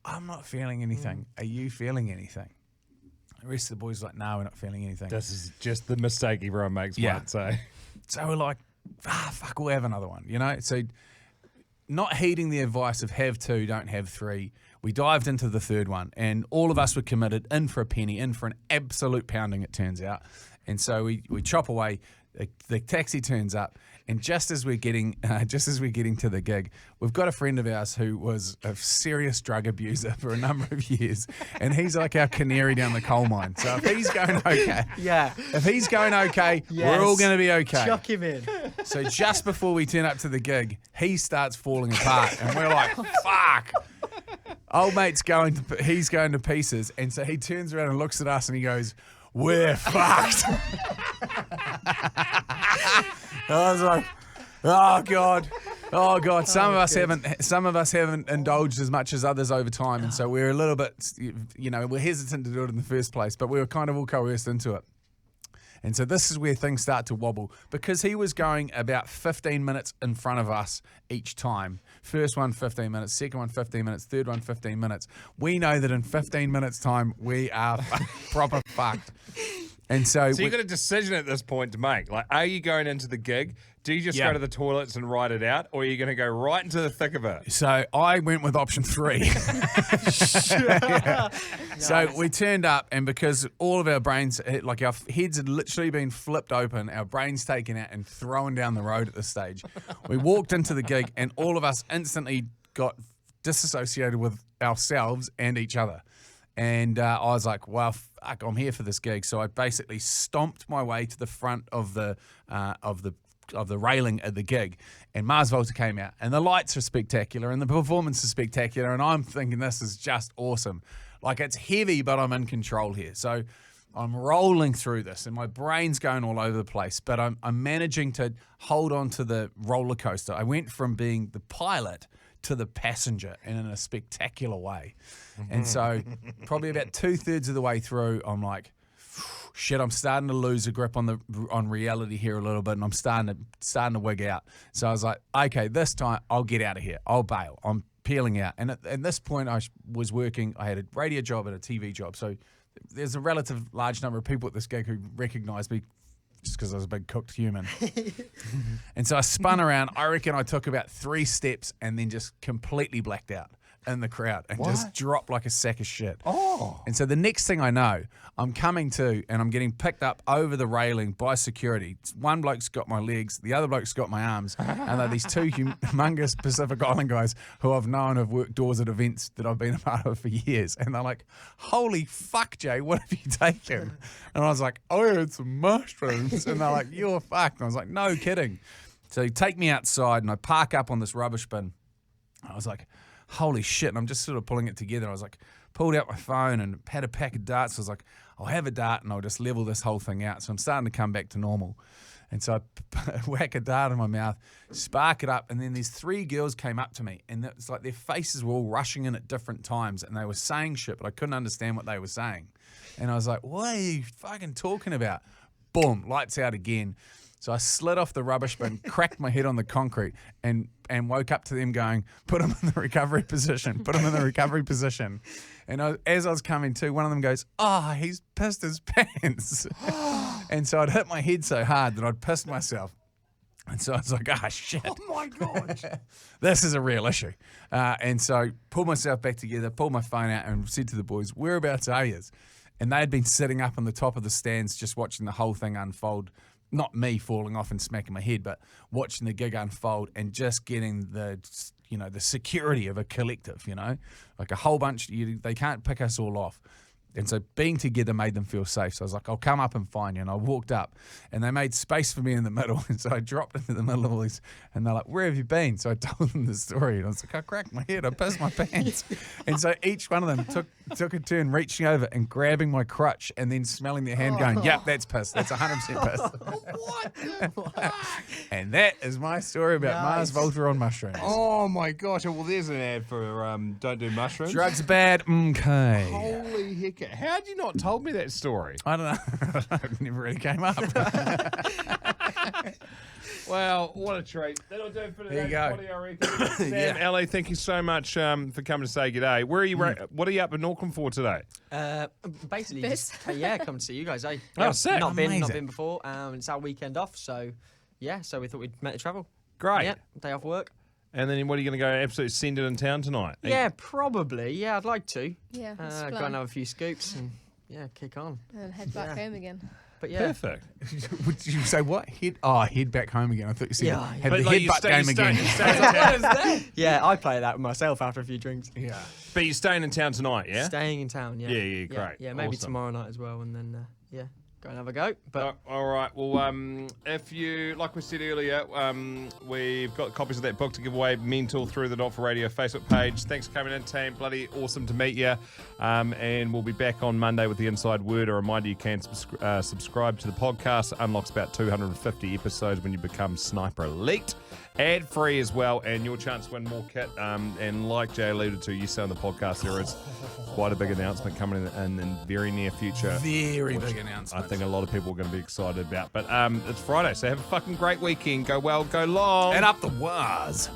I'm not feeling anything. Are you feeling anything? The rest of the boys are like, no, we're not feeling anything. This is just the mistake everyone makes, might say. So we're like, fuck, we'll have another one, you know? So not heeding the advice of have 2, don't have 3, we dived into the third one, and all of us were committed, in for a penny, in for an absolute pounding, it turns out. And so we chop away, the taxi turns up, and just as we're getting to the gig, we've got a friend of ours who was a serious drug abuser for a number of years, and he's like our canary down the coal mine. So if he's going okay, we're all going to be okay. Chuck him in. So just before we turn up to the gig, he starts falling apart, and we're like, fuck. Old mate's he's going to pieces, and so he turns around and looks at us and he goes, we're fucked. I was like, oh God. Some of us haven't indulged as much as others over time, and so we're a little bit, we're hesitant to do it in the first place, but we were kind of all coerced into it. And so this is where things start to wobble, because he was going about 15 minutes in front of us each time. First one, 15 minutes. Second one, 15 minutes. Third one, 15 minutes. We know that in 15 minutes' time, we are proper fucked. And so you've got a decision at this point to make. Like, are you going into the gig? Do you just go to the toilets and write it out, or are you going to go right into the thick of it? So I went with option 3. So we turned up, and because all of our brains, like our heads had literally been flipped open, our brains taken out and thrown down the road at this stage, we walked into the gig, and all of us instantly got disassociated with ourselves and each other. And I was like, well, fuck, I'm here for this gig. So I basically stomped my way to the front of the railing at the gig, and Mars Volta came out, and the lights are spectacular, and the performance is spectacular, and I'm thinking this is just awesome. Like, it's heavy, but I'm in control here. So I'm rolling through this, and my brain's going all over the place, but I'm managing to hold on to the roller coaster. I went from being the pilot to the passenger and in a spectacular way. And so probably about 2/3 of the way through, I'm like, shit, I'm starting to lose a grip on reality here a little bit, and I'm starting to wig out. So I was like, okay, this time I'll get out of here. I'll bail. I'm peeling out. And at this point, I was working. I had a radio job and a TV job. So there's a relative large number of people at this gig who recognised me just because I was a big cooked human. And so I spun around. I reckon I took about 3 steps and then just completely blacked out in the crowd and just dropped like a sack of shit. Oh. And so the next thing I know, I'm coming to and I'm getting picked up over the railing by security. One bloke's got my legs, the other bloke's got my arms, and they're these 2 humongous Pacific Island guys who I've known have worked doors at events that I've been a part of for years. And they're like, holy fuck, Jay, what have you taken? And I was like, I had some mushrooms. And they're like, you're fucked. And I was like, no kidding. So they take me outside and I park up on this rubbish bin. I was like, holy shit. And I'm just sort of pulling it together. I was like, pulled out my phone and had a pack of darts. So I was like, I'll have a dart and I'll just level this whole thing out. So I'm starting to come back to normal. And so I whack a dart in my mouth, spark it up, and then these 3 girls came up to me, and it's like their faces were all rushing in at different times, and they were saying shit, but I couldn't understand what they were saying. And I was like, what are you fucking talking about? Boom, lights out again. So I slid off the rubbish bin, cracked my head on the concrete, and woke up to them going, put him in the recovery position, put him in the recovery position. And as I was coming to, one of them goes, oh, he's pissed his pants. And so I'd hit my head so hard that I'd pissed myself. And so I was like, ah, shit. Oh, my God. This is a real issue. And so pulled myself back together, pulled my phone out and said to the boys, whereabouts are you? And they had been sitting up on the top of the stands just watching the whole thing unfold. Not me falling off and smacking my head, but watching the gig unfold and just getting the security of a collective, like a whole bunch. They can't pick us all off. And so being together made them feel safe. So I was like, I'll come up and find you. And I walked up and they made space for me in the middle. And so I dropped into the middle of all these and they're like, where have you been? So I told them the story and I was like, I cracked my head. I pissed my pants. And so each one of them took a turn reaching over and grabbing my crutch and then smelling their hand going, yep, that's piss. That's 100% piss. What the fuck? And that is my story about Mars Volta on mushrooms. Oh, my gosh. Well, there's an ad for Don't Do Mushrooms. Drugs are bad. Okay. Holy heck. How'd you not told me that story? I don't know. It never really came up. Well, what a treat. That'll do it for today. There you go. What do you reckon? Sam, Ellie, thank you so much for coming to say g'day. Where are you? What are you up in Auckland for today? Basically, This. just, come to see you guys. Oh, sick. Not been Amazing. before. It's our weekend off, so so we thought we'd make the travel. Great. Yeah, day off work. And then what are you going to go absolutely send it in town tonight? Yeah, probably. Yeah, I'd like to. Yeah, that's the Go plan. and have a few scoops and kick on. And head back home again. But yeah, Perfect. Would you say what? Head back home again. I thought you said Yeah, have But the like you headbutt stay- game you stay- again. you stay in town. yeah, I play that with myself after a few drinks. Yeah. But you're staying in town tonight, yeah? Staying in town. Yeah. Yeah, great. Yeah, maybe Awesome. tomorrow night as well, and then go and have a go. But All right. Well, if you, like we said earlier, we've got copies of that book to give away, Mental, through the Not For Radio Facebook page. Thanks for coming in, team. Bloody awesome to meet you. And we'll be back on Monday with the Inside Word. A reminder, you can subscribe to the podcast. Unlocks about 250 episodes when you become Sniper Elite. Ad-free as well, and your chance to win more kit. And like Jay alluded to, you say on the podcast, there is quite a big announcement coming in the very near future. Very which big announcement. I think a lot of people are going to be excited about. But it's Friday, so have a fucking great weekend. Go well, go long. And up the waz.